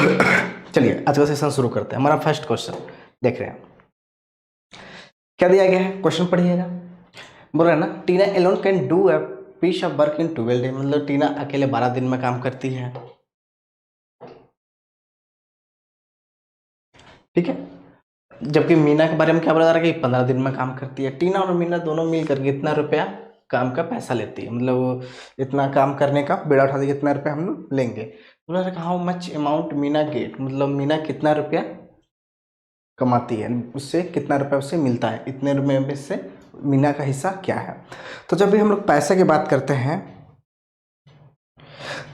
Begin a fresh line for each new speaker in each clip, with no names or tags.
चलिए आज का सेशन शुरू करते हैं। हमारा फर्स्ट क्वेश्चन देख रहे हैं, क्या दिया गया है, क्वेश्चन पढ़िएगा। बोल रहा है ना, Tina alone can do a piece of work in 12 day, मतलब टीना अकेले 12 दिन में काम करती है। ठीक है, जबकि मीना के बारे में क्या बोला जा रहा है कि 15 दिन में काम करती है। टीना और मीना दोनों मिलकर कितना रुपया काम का पैसा लेती है, मतलब इतना काम करने का बेड़ा उठा देगी, कितना रुपया हम लोग लेंगे। बोला how much amount Meena get, मतलब मीना कितना रुपया कमाती है, उससे कितना रुपया उससे मिलता है, इतने रुपये में से मीना का हिस्सा क्या है। तो जब भी हम लोग पैसे की बात करते हैं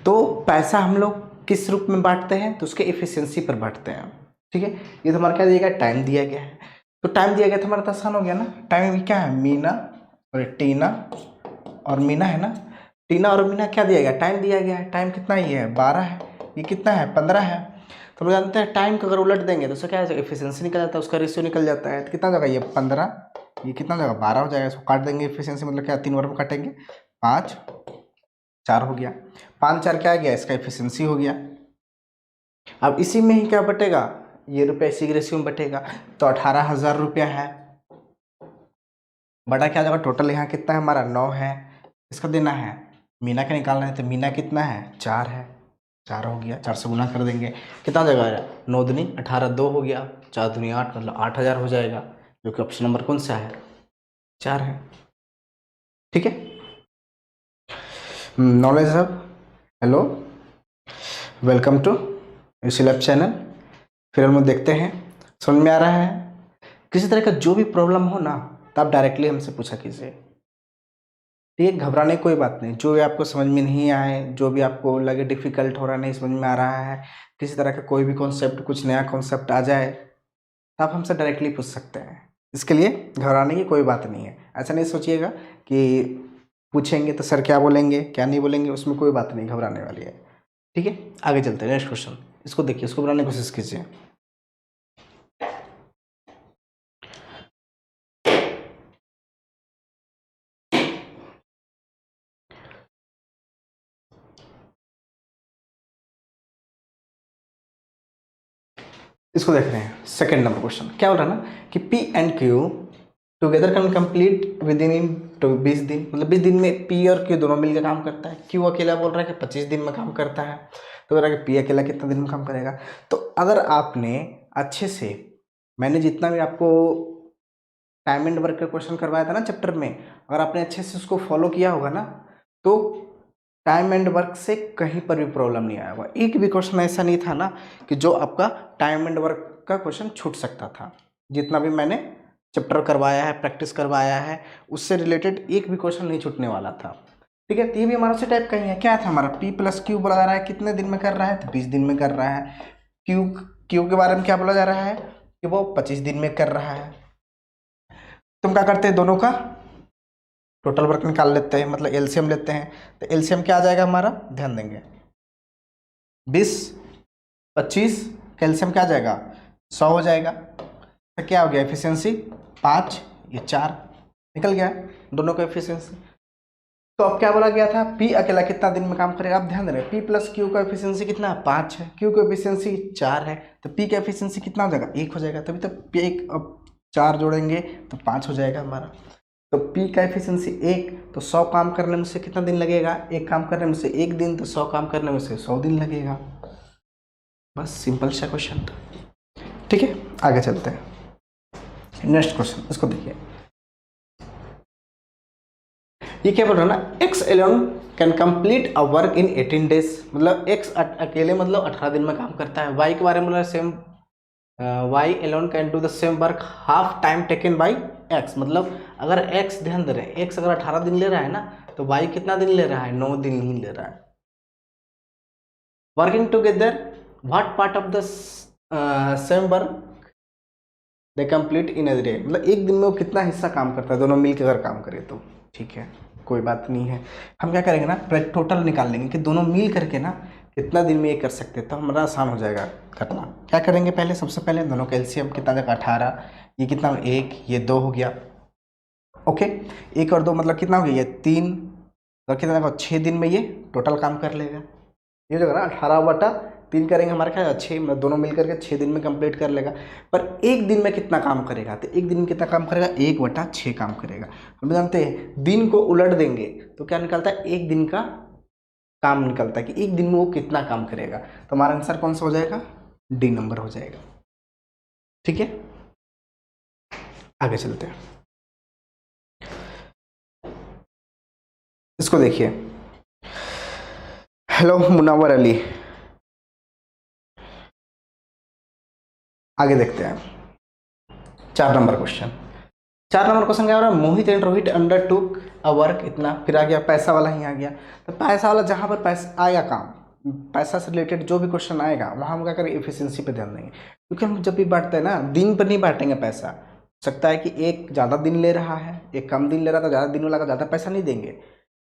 तो पैसा हम लोग किस रूप में बांटते हैं, तो उसके एफिशिएंसी पर बांटते हैं। ठीक है, ये तो हमारा क्या दिया गया, टाइम दिया गया है। तो टाइम दिया गया तो हमारा तो आसान हो गया ना। टाइम क्या है, मीना और टीना और मीना है ना। टीना और मीना क्या दिया गया, टाइम दिया गया है। टाइम कितना, ये है 12 है, ये कितना है 15 है। तो हम जानते हैं टाइम को अगर उलट देंगे तो उसका क्या है, एफिशिएंसी निकल जाता है, उसका रेशियो निकल जाता है। तो कितना जगह, ये 15, ये कितना जगह 12 हो जाएगा। इसको काट देंगे, एफिशिएंसी मतलब क्या, 3 वर्ग में काटेंगे, 5 4 हो गया, 5 4 क्या आ गया, इसका एफिशिएंसी हो गया। अब इसी में ही क्या बटेगा, ये रुपया इसी के रेशियो में बटेगा। तो 18,000 रुपया है, बटा क्या जगह, टोटल यहाँ कितना है हमारा 9 है, इसका देना है। मीना का निकालना है, तो मीना कितना है 4 है, 4 हो गया, 4 से गुना कर देंगे, कितना जगह है 9 दूनी 18, 2 हो गया, 4 दूनी 8, मतलब 8,000 हो जाएगा, जो कि ऑप्शन नंबर कौन सा है, 4 है। ठीक है, knowledge hub, hello, welcome to UC lab channel. फिर हम लोग देखते हैं, समझ में आ रहा है। किसी तरह का जो भी प्रॉब्लम हो ना, तो आप डायरेक्टली हमसे पूछा कीजिए। ठीक है, घबराने की कोई बात नहीं। जो भी आपको समझ में नहीं आए, जो भी आपको लगे डिफिकल्ट हो रहा है, नहीं समझ में आ रहा है, किसी तरह का कोई भी कॉन्सेप्ट, कुछ नया कॉन्सेप्ट आ जाए, तो आप हमसे डायरेक्टली पूछ सकते हैं। इसके लिए घबराने की कोई बात नहीं है। ऐसा नहीं सोचिएगा कि पूछेंगे तो सर क्या बोलेंगे क्या नहीं बोलेंगे, उसमें कोई बात नहीं घबराने वाली है। ठीक है, आगे चलते हैं। नेक्स्ट क्वेश्चन, इसको देखिए, इसको बनाने की कोशिश कीजिए। इसको देख रहे हैं, सेकंड नंबर क्वेश्चन क्या हो रहा है ना कि P and Q together can complete with in 20 दिन, मतलब 20 दिन में P और Q दोनों मिलकर काम करता है। Q अकेला बोल रहा है कि 25 दिन में काम करता है, तो बोल रहा है कि P अकेला कितना दिन में काम करेगा। तो अगर आपने अच्छे से, मैंने जितना भी आपको टाइम एंड वर्क का क्वेश्चन करवाया था ना चैप्टर में, अगर आपने अच्छे से उसको फॉलो किया होगा ना, तो टाइम एंड वर्क से कहीं पर भी प्रॉब्लम नहीं आया होगा। एक भी क्वेश्चन ऐसा नहीं था ना कि जो आपका टाइम एंड वर्क का क्वेश्चन छूट सकता था। जितना भी मैंने चैप्टर करवाया है, प्रैक्टिस करवाया है, उससे रिलेटेड एक भी क्वेश्चन नहीं छूटने वाला था। ठीक है, तो ये भी हमारा उसी टाइप का ही है। क्या था हमारा, P प्लस Q बोला जा रहा है कितने दिन में कर रहा है, तो 20 दिन में कर रहा है। Q के बारे में क्या बोला जा रहा है कि वो 25 दिन में कर रहा है। तुम क्या करते हैं, दोनों का टोटल वर्क निकाल लेते हैं, मतलब एलसीएम लेते हैं। तो एलसीएम क्या आ जाएगा हमारा, ध्यान देंगे, 20 25 का एलसीएम क्या आ जाएगा 100 हो जाएगा। तो क्या हो गया एफिशिएंसी 5, ये 4 निकल गया दोनों का एफिशिएंसी। तो अब क्या बोला गया था, P अकेला कितना दिन में काम करेगा। आप ध्यान दें, P प्लस Q का एफिशिएंसी कितना है 5 है, Q का एफिशिएंसी 4 है, तो P का एफिशिएंसी कितना हो जाएगा 1 हो जाएगा। तभी तो P एक, अब 4 जोड़ेंगे तो 5 हो जाएगा हमारा। तो P का एफिशिएंसी 1, तो 100 काम करने में से कितना दिन लगेगा, एक काम करने में से 1 दिन, तो 100 काम करने में से 100 दिन लगेगा। बस सिंपल सा क्वेश्चन था। ठीक है, आगे चलते हैं। नेक्स्ट क्वेश्चन, इसको देखिए, ये क्या बोल रहा है ना, x Elon can complete a work in 18 days, मतलब एक्स अकेले मतलब 18 दिन में काम करता है। वाई के बारे में बोला same, Y alone can do the same work half time taken by X, मतलब अगर एक्स, ध्यान दे रहे हैं, एक्स अगर 18 दिन ले रहा है ना, तो वाई कितना दिन ले रहा है 9 दिन ही ले रहा है। Working together what part of the same work they complete in a day, मतलब एक दिन में वो कितना हिस्सा काम करता है, दोनों मिलकर अगर काम करे तो। ठीक है, कोई बात नहीं है। हम क्या करेंगे ना, पहले टोटल निकाल लेंगे कि दोनों मिल करके ना कितना दिन में ये कर सकते हैं, तो हमारा आसान हो जाएगा करना। क्या करेंगे पहले, सबसे पहले दोनों का एलसीएम कितना जगह 18, ये कितना 1, ये 2 हो गया। ओके, 1 और 2 मतलब कितना हो गया, ये 3, और कितना जगह 6 दिन में ये टोटल काम कर लेगा। ये जो है ना 18/3 3 करेंगे हमारा क्या 6, मतलब दोनों मिलकर के 6 दिन में कंप्लीट कर लेगा। पर एक दिन में कितना काम करेगा, तो एक दिन में कितना काम करेगा, 1/6 काम करेगा। हम जानते हैं दिन को उलट देंगे तो क्या निकलता है, एक दिन का काम निकलता है कि एक दिन में वो कितना काम करेगा। तो हमारा आंसर कौन सा हो जाएगा, डी नंबर हो जाएगा। ठीक है, आगे चलते हैं। इसको देखिए, हेलो मुनावर अली, आगे देखते हैं 4 नंबर क्वेश्चन। 4 नंबर क्वेश्चन क्या हो रहा है, Mohit and Rohit undertook a work, इतना फिर आ गया पैसा वाला ही आ गया। तो पैसा वाला जहाँ पर पैसा आएगा, काम पैसा से रिलेटेड जो भी क्वेश्चन आएगा वहाँ हम क्या करेंगे, एफिशिएंसी पे ध्यान देंगे। क्योंकि हम जब भी बांटते हैं ना, दिन पर नहीं बांटेंगे पैसा। हो सकता है कि एक ज़्यादा दिन ले रहा है, एक कम दिन ले रहा था, ज़्यादा दिन वाला का ज़्यादा पैसा नहीं देंगे।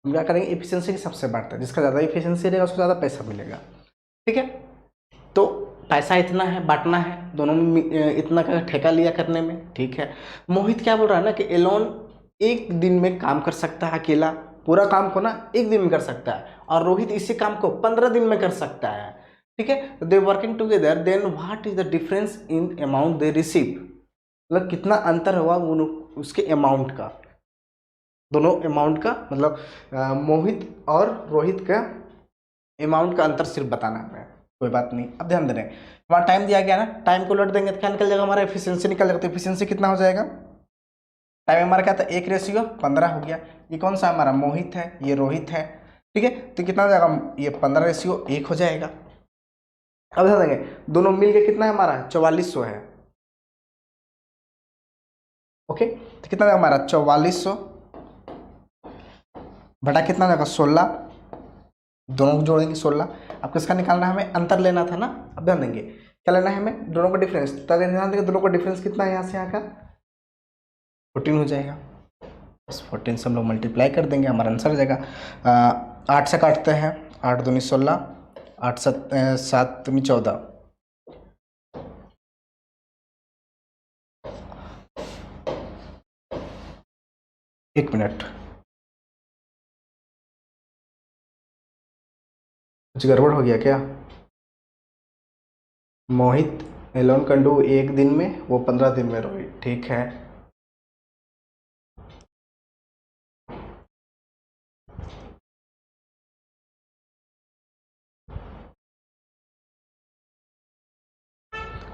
हम क्या करेंगे, एफिशिएंसी के हिसाब से बांटते हैं, जिसका ज़्यादा एफिशिएंसी रहेगा उसको ज़्यादा पैसा मिलेगा। ठीक है, तो पैसा इतना है, बांटना है, दोनों में इतना का ठेका लिया करने में। ठीक है, मोहित क्या बोल रहा है ना कि एलोन एक दिन में काम कर सकता है, अकेला पूरा काम को ना एक दिन में कर सकता है, और रोहित इसी काम को 15 दिन में कर सकता है। ठीक है, they working together, then what is the difference in amount they receive, मतलब कितना अंतर हुआ उसके अमाउंट का, दोनों अमाउंट का, मतलब मोहित और रोहित का अमाउंट का अंतर सिर्फ बताना है। कोई बात नहीं, अब ध्यान दे रहे हैं, हमारा टाइम दिया गया ना, टाइम को उलट देंगे तो क्या निकल जाएगा, हमारा एफिशिएंसी निकल जाएगा। तो एफिशिएंसी कितना हो जाएगा, टाइम हमारा क्या था 1:15 हो गया। ये कौन सा हमारा मोहित है, ये रोहित है। ठीक है, तो कितना हो जाएगा, ये 15:1 हो जाएगा। अब ध्यान देंगे, दोनों मिल के कितना है हमारा 4400 है। ओके, तो कितना है हमारा 4400 बटा कितना जाएगा 16, दोनों को जोड़ेंगे 16। अब किसका निकालना है, हमें अंतर लेना था ना। अब ध्यान देंगे क्या लेना है हमें, दोनों का डिफरेंस। तो ध्यान देंगे दोनों का डिफरेंस कितना है, यहाँ से यहाँ का 14 हो जाएगा। बस 14 से हम लोग मल्टीप्लाई कर देंगे, हमारा आंसर हो जाएगा। 8 से काटते हैं, 8 दूनी 16, 8 7 दूनी 14। एक मिनट, कुछ गड़बड़ हो गया क्या, मोहित एलोन कैन डू एक दिन में, वो 15 दिन में रोहित। ठीक है,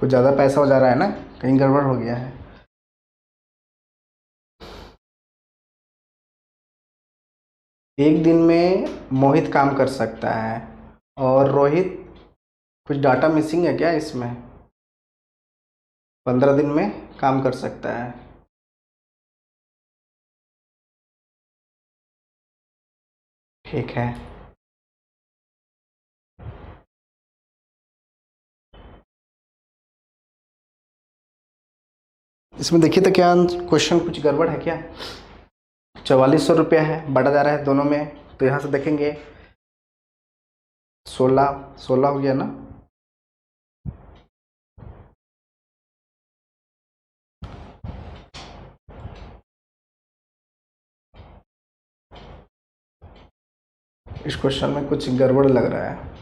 कुछ ज़्यादा पैसा हो जा रहा है ना, कहीं गड़बड़ हो गया है। एक दिन में मोहित काम कर सकता है और रोहित, कुछ डाटा मिसिंग है क्या इसमें, 15 दिन में काम कर सकता है। ठीक है, इसमें देखिए तो क्या क्वेश्चन कुछ गड़बड़ है क्या, 4400 रुपया है, बढ़ा जा रहा है दोनों में। तो यहाँ से देखेंगे 16 हो गया ना, इस क्वेश्चन में कुछ गड़बड़ लग रहा है,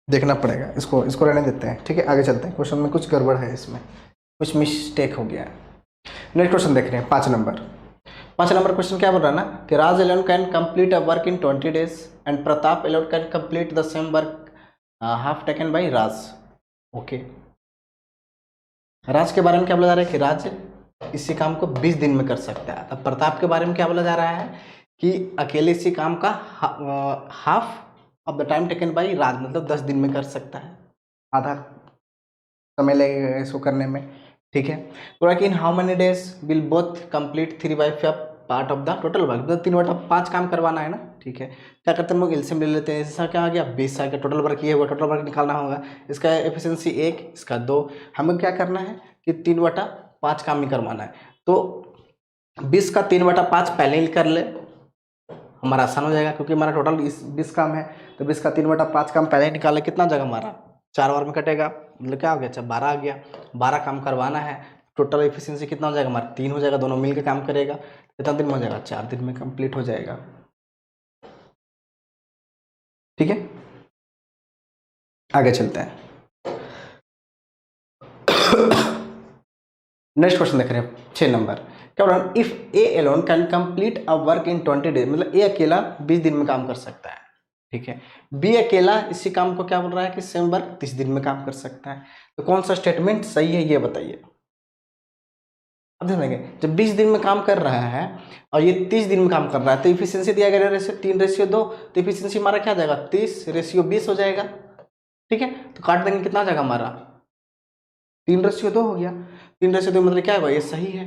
देखना पड़ेगा, इसको रहने देते हैं। ठीक है, आगे चलते हैं, क्वेश्चन में कुछ गड़बड़ है, इसमें कुछ मिस्टेक हो गया है। नेक्स्ट क्वेश्चन देख रहे हैं 5 नंबर। 5 नंबर क्वेश्चन क्या बोल रहा है ना कि Raj alone can complete a work in 20 days and Pratap alone can complete the same work half taken by Raj. Okay, Raj के बारे में क्या बोला जा रहा है कि राज इसी काम को 20 दिन में कर सकता है। अब प्रताप के बारे में क्या बोला जा रहा है कि अकेले इसी काम का half of the time taken by Raj, मतलब 10 दिन में कर सकता है, आधा समय लगेगा इसको करने में। ठीक है, बोला कि in how many days will both complete 3/5 part of the total work, मतलब 3/5 काम करवाना है ना। ठीक है, क्या करते हैं हम लोग एलसीएम ले लेते हैं, ऐसा क्या आ गया 20 आ गया, टोटल वर्क ये हुआ, टोटल वर्क निकालना होगा, इसका एफिशिएंसी 1, इसका 2, हमें क्या करना है कि 3/5 काम ही करवाना है। तो 20 का 3/5 पहले ही कर ले, हमारा आसान हो जाएगा, क्योंकि हमारा टोटल 20 काम है। तो 20 का 3/5 काम पहले ही निकाले, कितना जगह हमारा 4 बार में कटेगा, मतलब क्या हो गया, अच्छा 12 आ गया। 12 काम करवाना है, टोटल एफिशिएंसी कितना हो जाएगा हमारा 3 हो जाएगा, दोनों मिलकर काम करेगा, कितना दिन में हो जाएगा 4 दिन में कंप्लीट हो जाएगा। ठीक है, आगे चलते हैं। नेक्स्ट क्वेश्चन देख रहे हैं 6 नंबर। क्या बोल रहा है, if A alone can complete a work in 20 days, मतलब ए अकेला 20 दिन में काम कर सकता है। ठीक है, बी अकेला इसी काम को क्या बोल रहा है कि सेम वर्क 30 दिन में काम कर सकता है। तो कौन सा स्टेटमेंट सही है ये बताइए। अब ध्यान देंगे, जब 20 दिन में काम कर रहा है और ये 30 दिन में काम कर रहा है, तो इफिशियंसी दिया गया रेशियो 3:2, तो इफिशियंसी हमारा क्या जाएगा 30:20 हो जाएगा। ठीक है, तो काट देंगे, कितना आ जाएगा हमारा 3:2 हो गया। 3:2 मतलब क्या होगा, ये सही है।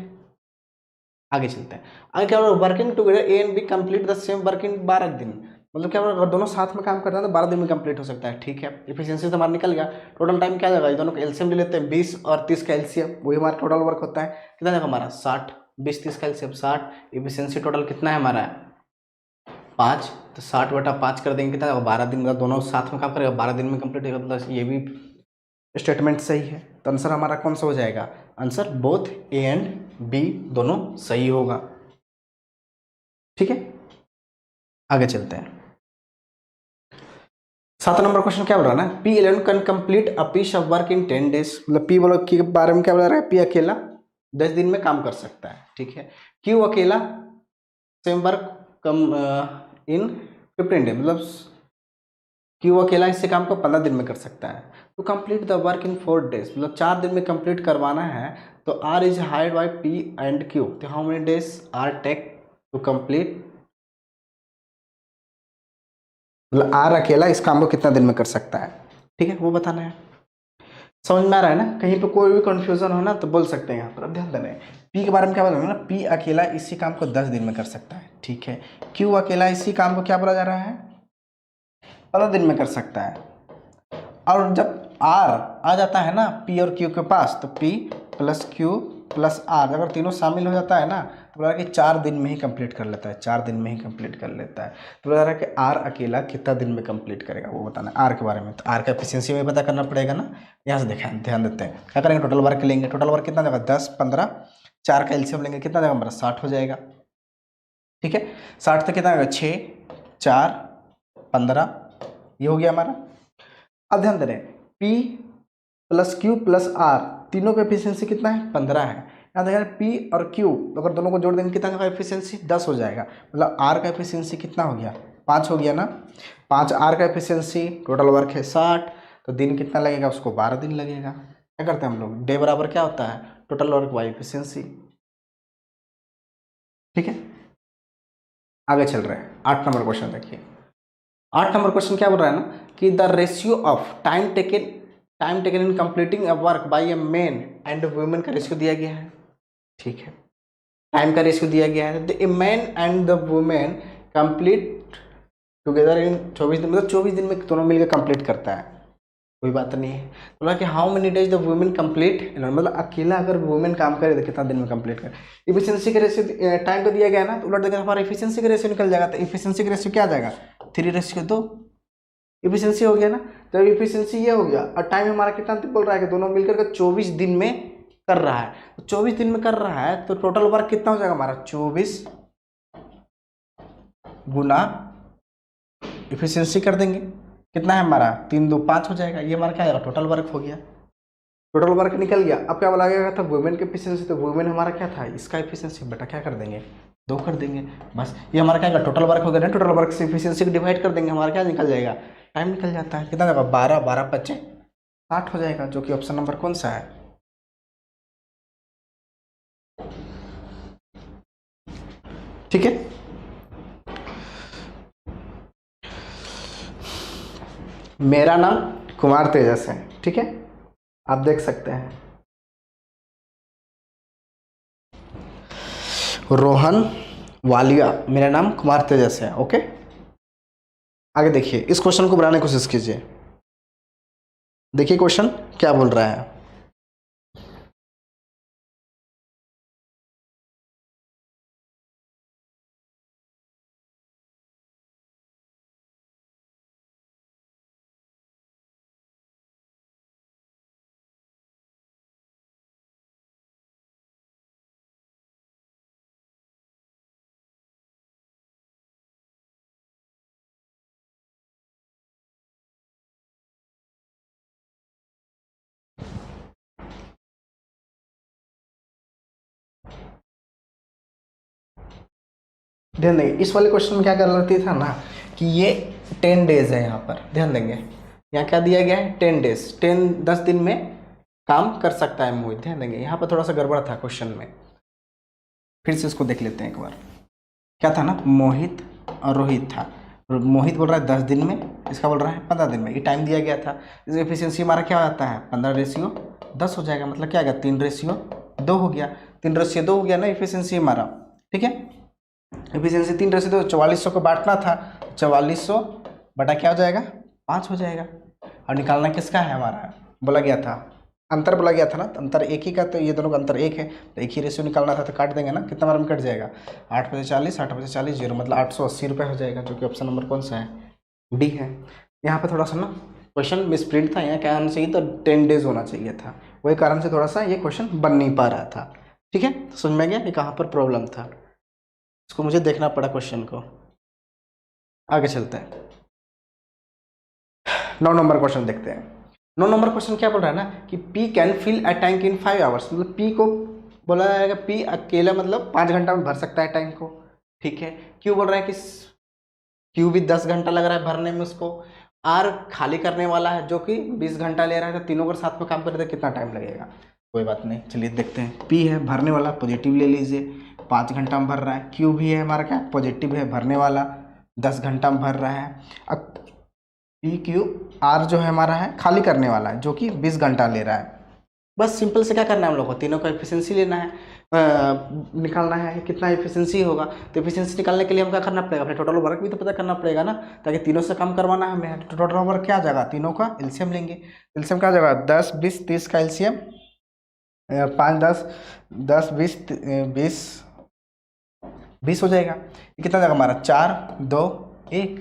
आगे चलते हैं। आगे क्या होगा, working together A and B complete the same work in 12 दिन, मतलब क्या होगा, अगर दोनों साथ में काम करते हैं तो 12 दिन में कंप्लीट हो सकता है। ठीक है, इफिशियंसी तो हमारा निकल गया। टोटल टाइम क्या जाएगा, ये दोनों का एलसीएम ले लेते हैं, 20 और 30 का एलसीएम, वही हमारा टोटल वर्क होता है। कितना जाएगा हमारा 60, 20 30 का एलसीएम 60। इफिशियंसी टोटल कितना है हमारा 5, तो 60/5 कर देंगे, कितना जाएगा 12 दिन का, दोनों साथ में काम करेगा 12 दिन में कंप्लीट होगा, मतलब ये भी स्टेटमेंट सही है। तो आंसर हमारा कौन सा हो जाएगा, answer both A and B दोनों सही होगा। ठीक है, आगे चलते हैं। 7 नंबर क्वेश्चन क्या बोल रहा है ना, P11 can complete a piece of work in 10 days, मतलब पी वालों के बारे में क्या बोल रहा है, पी अकेला 10 दिन में काम कर सकता है। ठीक है, क्यू अकेला सेम वर्क कम इन 15 डेज, मतलब क्यू अकेला इसी काम को 15 दिन में कर सकता है। तो complete the work in 4 days, मतलब 4 दिन में कंप्लीट करवाना है, तो R is hired by P and Q, तो how many days R take to complete, मतलब आर अकेला इस काम को कितना दिन में कर सकता है। ठीक है, वो बताना है। समझ में आ रहा है ना, कहीं पे कोई भी कंफ्यूजन हो ना तो बोल सकते हैं यहाँ पर। अब ध्यान देना है, पी के बारे में क्या बोला ना, पी अकेला इसी काम को 10 दिन में कर सकता है। ठीक है, क्यू अकेला इसी काम को क्या बोला जा रहा है 15 दिन में कर सकता है। और जब आर आ जाता है ना पी और क्यू के पास, तो P plus Q plus R अगर तीनों शामिल हो जाता है ना, तो बोला कि 4 दिन में ही कंप्लीट कर लेता है, 4 दिन में ही कंप्लीट कर लेता है। तो बोला रहा है कि आर अकेला कितना दिन में कंप्लीट करेगा, वो बताना है आर के बारे में। तो आर का एफिशिएंसी में पता करना पड़ेगा ना। यहाँ से देखा ध्यान देते हैं, क्या करेंगे, टोटल वर्क लेंगे, टोटल वर्क कितना जाएगा 10 15, 4 का एलसीएम लेंगे, कितना जाएगा हमारा 60 हो जाएगा। ठीक है, 60 तक कितना आएगा 6 4 15, ये हो गया हमारा। अब ध्यान दे रहे हैं, P plus Q plus R तीनों का एफिशिएंसी कितना है 15 है। यहाँ देखा पी और क्यू अगर दोनों को जोड़ देंगे कितना का एफिशिएंसी 10 हो जाएगा, मतलब आर का एफिशिएंसी कितना हो गया 5 हो गया ना। 5 आर का एफिशिएंसी, टोटल वर्क है 60, तो दिन कितना लगेगा उसको 12 दिन लगेगा। क्या करते हैं हम लोग, डे बराबर क्या होता है टोटल वर्क बाई एफिशिएंसी। ठीक है, आगे चल रहे हैं। 8 नंबर क्वेश्चन देखिए। 8 नंबर क्वेश्चन क्या बोल रहा है ना कि the ratio of time taken in completing a work by a man and women का रेशियो दिया गया है। ठीक है, टाइम का रेशियो दिया गया है, the man and the women complete together in 24 दिन, मतलब 24 दिन में दोनों मिलकर कंप्लीट करता है, कोई बात नहीं है। बोला कि how many days the women complete, मतलब अकेला अगर वुमेन काम करे तो कितना दिन में कंप्लीट करे। इफिशियंसी का रेशियो टाइम को दिया गया ना, तो उलट देकर हमारा इफिशियंसी का रेशियो निकल जाएगा, तो इफिशियंसी का रेशियो क्या आ जाएगा 3:2, इफिशियंसी हो गया ना। तो इफिशियंसी ये हो गया, और टाइम हमारा कितना बोल रहा है कि दोनों मिलकर के 24 दिन में कर रहा है, तो 24 दिन में कर रहा है, तो टोटल वर्क कितना हो जाएगा हमारा 24 गुना इफिशियंसी कर देंगे, कितना है हमारा 3 2 5 हो जाएगा, ये हमारा क्या आएगा टोटल वर्क हो गया। टोटल वर्क निकल गया। अब क्या बोला गया था वुमेन की एफिशिएंसी, तो वुमेन हमारा क्या था इसका एफिशिएंसी, बेटा क्या कर देंगे 2 कर देंगे, बस ये हमारा क्या होगा टोटल वर्क हो गया ना। टोटल वर्क से एफिशिएंसी को डिवाइड कर देंगे, हमारा क्या निकल जाएगा टाइम निकल जाता है, कितना जाएगा 12 12 25 60 हो जाएगा, जो कि ऑप्शन नंबर कौन सा है। ठीक है, मेरा नाम कुमार तेजस है। ठीक है, आप देख सकते हैं रोहन वालिया, मेरा नाम कुमार तेजस है। ओके, आगे देखिए, इस क्वेश्चन को बनाने की कोशिश कीजिए। देखिए क्वेश्चन क्या बोल रहा है। ध्यान देंगे इस वाले क्वेश्चन में क्या गलती था ना कि ये 10 डेज है यहाँ पर, ध्यान देंगे यहाँ क्या दिया गया है 10 डेज, 10 दिन में काम कर सकता है मोहित, ध्यान देंगे यहाँ पर थोड़ा सा गड़बड़ था क्वेश्चन में। फिर से इसको देख लेते हैं एक बार। क्या था ना, मोहित और रोहित था। मोहित बोल रहा है 10 दिन में, इसका बोल रहा है 15 दिन में, ये टाइम दिया गया था। इसकी एफिशिएंसी हमारा क्या आता है 15:10 हो जाएगा, मतलब क्या आ गया 3:2 हो गया, 3:2 हो गया ना एफिशिएंसी हमारा। ठीक है, एफिशिएंसी 3:2, 4400 को बांटना था, 4400 बटा क्या हो जाएगा 5 हो जाएगा। और निकालना किसका है हमारा, बोला गया था अंतर बोला गया था ना, अंतर एक ही का, तो ये दोनों का अंतर एक है, तो एक ही रेशियो निकालना था, तो काट देंगे ना, कितना बार में कट जाएगा 8×40, 8×40 0, मतलब 880 रुपये हो जाएगा, जो कि ऑप्शन नंबर कौन सा है डी है। यहाँ पे थोड़ा सा ना क्वेश्चन मिसप्रिंट था, यहाँ क्या आना चाहिए था 10 डेज होना चाहिए था, वही कारण से थोड़ा सा ये क्वेश्चन बन नहीं पा रहा था। ठीक है, तो समझ में गया कि कहाँ पर प्रॉब्लम था, इसको मुझे देखना पड़ा क्वेश्चन को। आगे चलते हैं, 9 नंबर क्वेश्चन देखते हैं। 9 नंबर क्वेश्चन क्या बोल रहा है ना कि P can fill a tank in 5 hours, मतलब P को बोला जाएगा P अकेला मतलब 5 घंटा में भर सकता है टैंक को। ठीक है, क्यों बोल रहा है कि Q भी 10 घंटा लग रहा है भरने में उसको, R खाली करने वाला है जो कि 20 घंटा ले रहा है, तो तीनों को साथ में काम करते कितना टाइम लगेगा। कोई बात नहीं, चलिए देखते हैं। P है भरने वाला, पॉजिटिव ले लीजिए, 5 घंटा में भर रहा है। Q भी है हमारा क्या पॉजिटिव है भरने वाला, 10 घंटा में भर रहा है। अब PQR जो है हमारा है खाली करने वाला है जो कि 20 घंटा ले रहा है। बस सिंपल से क्या करना है हम लोग को, तीनों का एफिशिएंसी लेना है, निकालना है कितना एफिशिएंसी होगा। तो एफिशिएंसी निकालने के लिए हम क्या करना पड़ेगा, अपने टोटल वर्क भी तो पता करना पड़ेगा ना, ताकि तीनों से काम करवाना है हमें। तो टोटल वर्क क्या आ जाएगा, तीनों का एलसीएम लेंगे, एलसीएम क्या आ जाएगा 10, 20, 30 का एलसीएम 5, 10, 10, 20, 20 हो जाएगा। ये कितना जाएगा हमारा 4, 2, 1,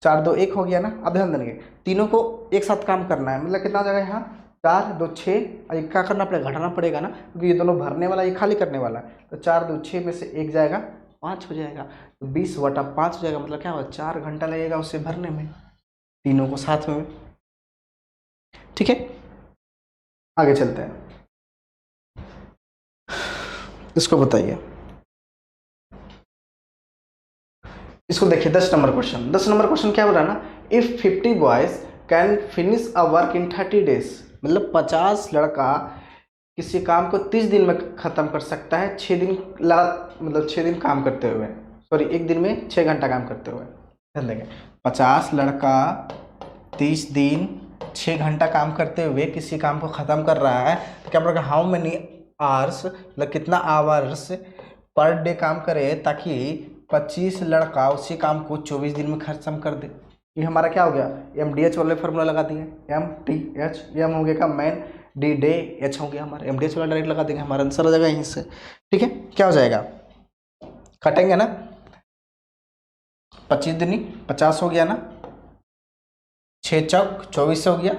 4, 2, 1 हो गया ना। अब ध्यान देंगे तीनों को एक साथ काम करना है, मतलब कितना हो जाएगा यहाँ 4, 2, 6, और ये क्या करना पड़ेगा घटाना पड़ेगा ना, क्योंकि ये दोनों भरने वाला ये खाली करने वाला है। तो 4, 2, 6 में से 1 जाएगा 5 हो जाएगा, तो 20/5 हो जाएगा, मतलब क्या होगा 4 घंटा लगेगा उसे भरने में, तीनों को साथ में। ठीक है, आगे चलते हैं, इसको बताइए। इसको देखिए 10 नंबर क्वेश्चन। 10 नंबर क्वेश्चन क्या बोल रहा है ना, if 50 boys can finish a work in 30 days, मतलब 50 लड़का किसी काम को 30 दिन में खत्म कर सकता है, 6 दिन मतलब 6 दिन काम करते हुए, सॉरी एक दिन में 6 घंटा काम करते हुए। ध्यान देंगे 50 लड़का 30 दिन 6 घंटा काम करते हुए किसी काम को ख़त्म कर रहा है, तो क्या बोलेगा हाउ मेनी आवर्स, मतलब कितना आवर्स पर डे काम करे, ताकि 25 लड़का उसी काम को 24 दिन में खत्म कर दे। ये हमारा क्या हो गया, MDH वाले फार्मूला लगा दिए, MTH, M हो गया मैन, D डे, H हो गया हमारा, MDH वाला डायरेक्ट लगा देंगे, हमारा आंसर आ जाएगा यहीं से। ठीक है, क्या हो जाएगा कटेंगे ना, 25 दिन 50 हो गया ना, 6 चौक 24 हो गया,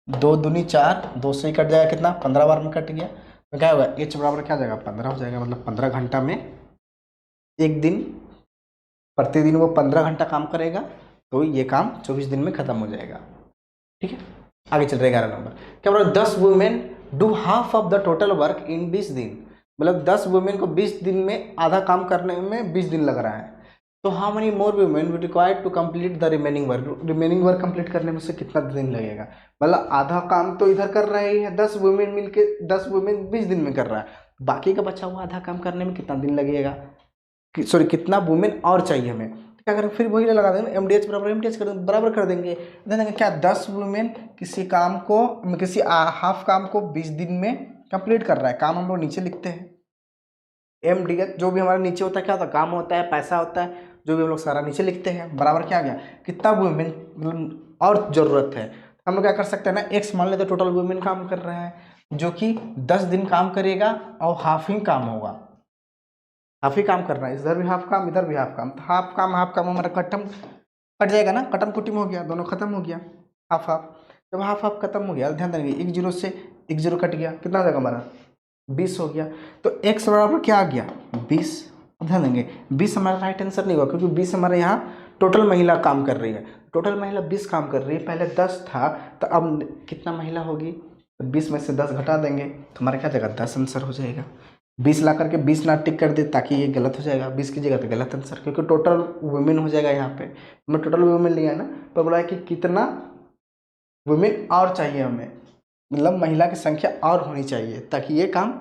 2 दूनी 4, 2 से ही कट जाएगा कितना 15 बार में कट गया, तो क्या होगा H बराबर क्या हो जाएगा 15 हो जाएगा, मतलब 15 घंटा में एक दिन, प्रतिदिन वो 15 घंटा काम करेगा, तो ये काम 24 दिन में खत्म हो जाएगा। ठीक है, आगे चल रहा है 11 नंबर। क्या बोला 10 women do half of the total work in 20 दिन, मतलब 10 वुमेन को 20 दिन में आधा काम करने में 20 दिन लग रहा है, तो how many more women will required to complete the remaining work, remaining work complete करने में से कितना दिन लगेगा, मतलब आधा काम तो इधर कर रहा ही है 10 वुमेन मिलके, 10 वुमेन 20 दिन में कर रहा है, बाकी का बचा हुआ आधा काम करने में कितना दिन लगेगा, सॉरी कितना वुमेन और चाहिए हमें, क्या करें फिर वही लगा देंगे MDH बराबर MDH बराबर कर देंगे, देंगे क्या 10 वुमेन किसी काम को, किसी हाफ काम को 20 दिन में कंप्लीट कर रहा है, काम हम लोग नीचे लिखते हैं, MDH जो भी हमारे नीचे होता है क्या होता है काम होता है, पैसा होता है, जो भी हम लोग सारा नीचे लिखते हैं, बराबर क्या आ गया कितना वुमेन मतलब और ज़रूरत है, हम लोग क्या कर सकते हैं ना X मान लेते टोटल वुमेन काम कर रहा है, जो कि 10 दिन काम करेगा और हाफ ही काम होगा, हाफ ही काम करना है, इधर भी हाफ काम इधर भी हाफ काम, तो हाफ काम हमारा कट जाएगा ना, कटम कुटिम हो गया, दोनों खत्म हो गया, हाफ हाफ, जब हाफ हाफ खत्म हो गया ध्यान देंगे 1 0 से 1 0 कट गया, कितना हो जाएगा हमारा 20 हो गया, तो X बराबर क्या आ गया 20। अब ध्यान देंगे 20 हमारा राइट आंसर नहीं होगा, क्योंकि 20 हमारे यहाँ टोटल महिला काम कर रही है, टोटल महिला 20 काम कर रही है, पहले 10 था, तो अब कितना महिला होगी, तो 20 में से 10 घटा देंगे तो हमारा क्या जाएगा 10 आंसर हो जाएगा, 20 ला करके 20 ना टिक कर दे ताकि ये गलत हो जाएगा, 20 की जगह तो गलत आंसर, क्योंकि टोटल वुमेन हो जाएगा यहाँ पे। हमने टोटल वुमेन लिया है ना, पर बोला है कि कितना वुमेन और चाहिए हमें, मतलब महिला की संख्या और होनी चाहिए ताकि ये काम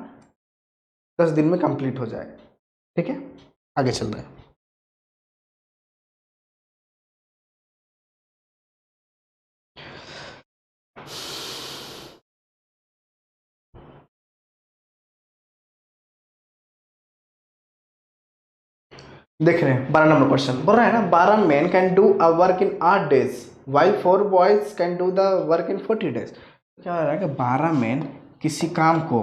10 दिन में कंप्लीट हो जाए। ठीक है, आगे चल रहे हैं। देख रहे हैं 12 नंबर क्वेश्चन बोल रहा है ना, 12 man can do a work in 8 days while 4 boys can do the work in 40 days. क्या हो रहा है कि 12 मैन किसी काम को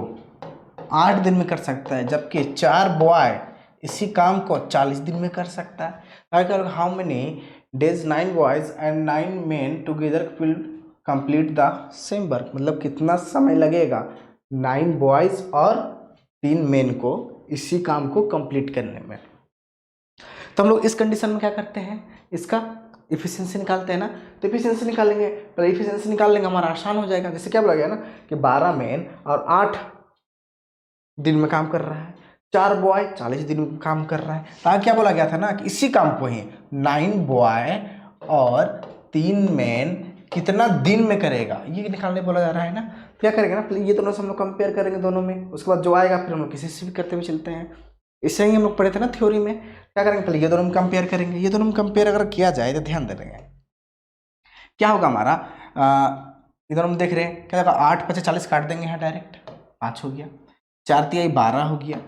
8 दिन में कर सकता है, जबकि 4 बॉय इसी काम को 40 दिन में कर सकता है। अगर how many days 9 boys and 9 man together will complete the same work, मतलब कितना समय लगेगा 9 बॉयज और 3 मैन को इसी काम को कंप्लीट करने में। तो हम लोग इस कंडीशन में क्या करते हैं, इसका इफिशिएंसी निकालते हैं ना। तो इफिशिएंसी निकालेंगे, पहले इफिशिएंसी निकाल लेंगे, हमारा आसान हो जाएगा। जैसे क्या बोला गया ना कि 12 मैन और 8 दिन में काम कर रहा है, 4 बॉय 40 दिन में काम कर रहा है। तो क्या बोला गया था ना कि इसी काम को ही 9 बॉय और 3 मैन कितना दिन में करेगा, ये निकालने बोला जा रहा है ना। तो क्या करेंगे ना, पहले ये दोनों से हम लोग कंपेयर करेंगे दोनों में, उसके बाद जो आएगा फिर हम लोग किसी से भी करते हुए चलते हैं। इससे ही हम लोग पढ़े थे ना थ्योरी में। क्या करेंगे, पहले ये दोनों में कंपेयर करेंगे, ये दोनों में कंपेयर अगर किया जाए तो ध्यान देंगे क्या होगा हमारा। इधर हम देख रहे हैं क्या होगा, 8 5 40 काट देंगे यहाँ डायरेक्ट, 5 हो गया, 4 3 12 हो गया।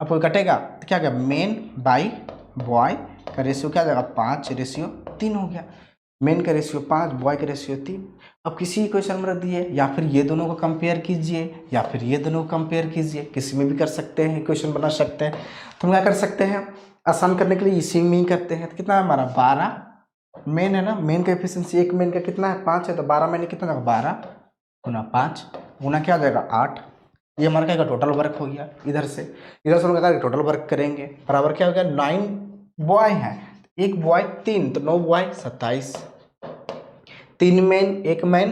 अब कोई कटेगा तो क्या होगा, मेन बाई बॉय का रेशियो क्या जाएगा 5 रेशियो 3 हो गया। मेन का रेशियो 5, बॉय का रेशियो 3। अब किसी क्वेश्चन में रख दिए, या फिर ये दोनों को कंपेयर कीजिए या फिर ये दोनों को कंपेयर कीजिए, किसी में भी कर सकते हैं, क्वेश्चन बना सकते हैं। तो हम क्या कर सकते हैं, आसान करने के लिए इसी में ही करते हैं। तो कितना है हमारा 12 मेन है ना, मेन का एफिशिएंसी एक मेन का कितना है 5 है, तो 12 मेन कितना जाएगा 12 गुना 5 गुना क्या हो जाएगा 8। ये हमारा क्या टोटल वर्क हो गया। इधर से हम क्या टोटल वर्क करेंगे, बराबर क्या हो गया 9 बॉय हैं, एक बॉय 3 तो 9 बॉय 27, 3 मैन 1 मैन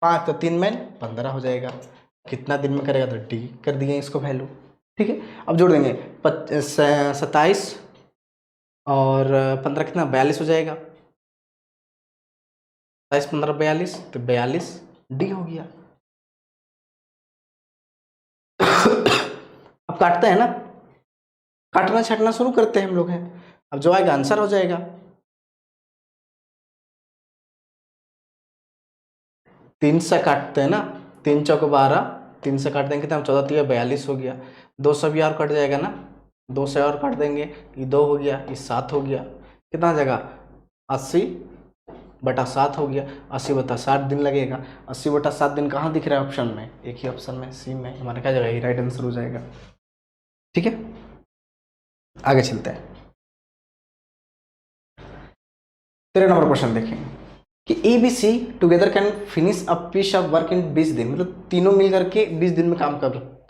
5 तो 3 मैन 15 हो जाएगा। कितना दिन में करेगा तो डी कर दिए इसको वैल्यू। ठीक है, अब जोड़ देंगे 27 और 15 कितना 42 हो जाएगा, 27 15 42 तो 42 डी हो गया। अब काटते हैं ना, काटना छाटना शुरू करते हैं हम लोग हैं। अब जो आएगा आंसर हो जाएगा। 3 से काटते हैं ना, 3 चौक 12, 3 से काट देंगे कितना 14 3 42 हो गया। 2 से भी और कट जाएगा ना, 2 से और काट देंगे, ये 2 हो गया, ये 7 हो गया। कितना हो जाएगा 80/7 हो गया। 80/7 दिन लगेगा। 80/7 दिन कहाँ दिख रहा है ऑप्शन में, एक ही ऑप्शन में सी में, हमारा क्या जाएगा, ये राइट आंसर हो जाएगा। ठीक है, आगे चलते हैं। 13 नंबर क्वेश्चन देखें कि A B C together can finish a piece of work in 20 दिन, मतलब तीनों मिल करके 20 दिन में काम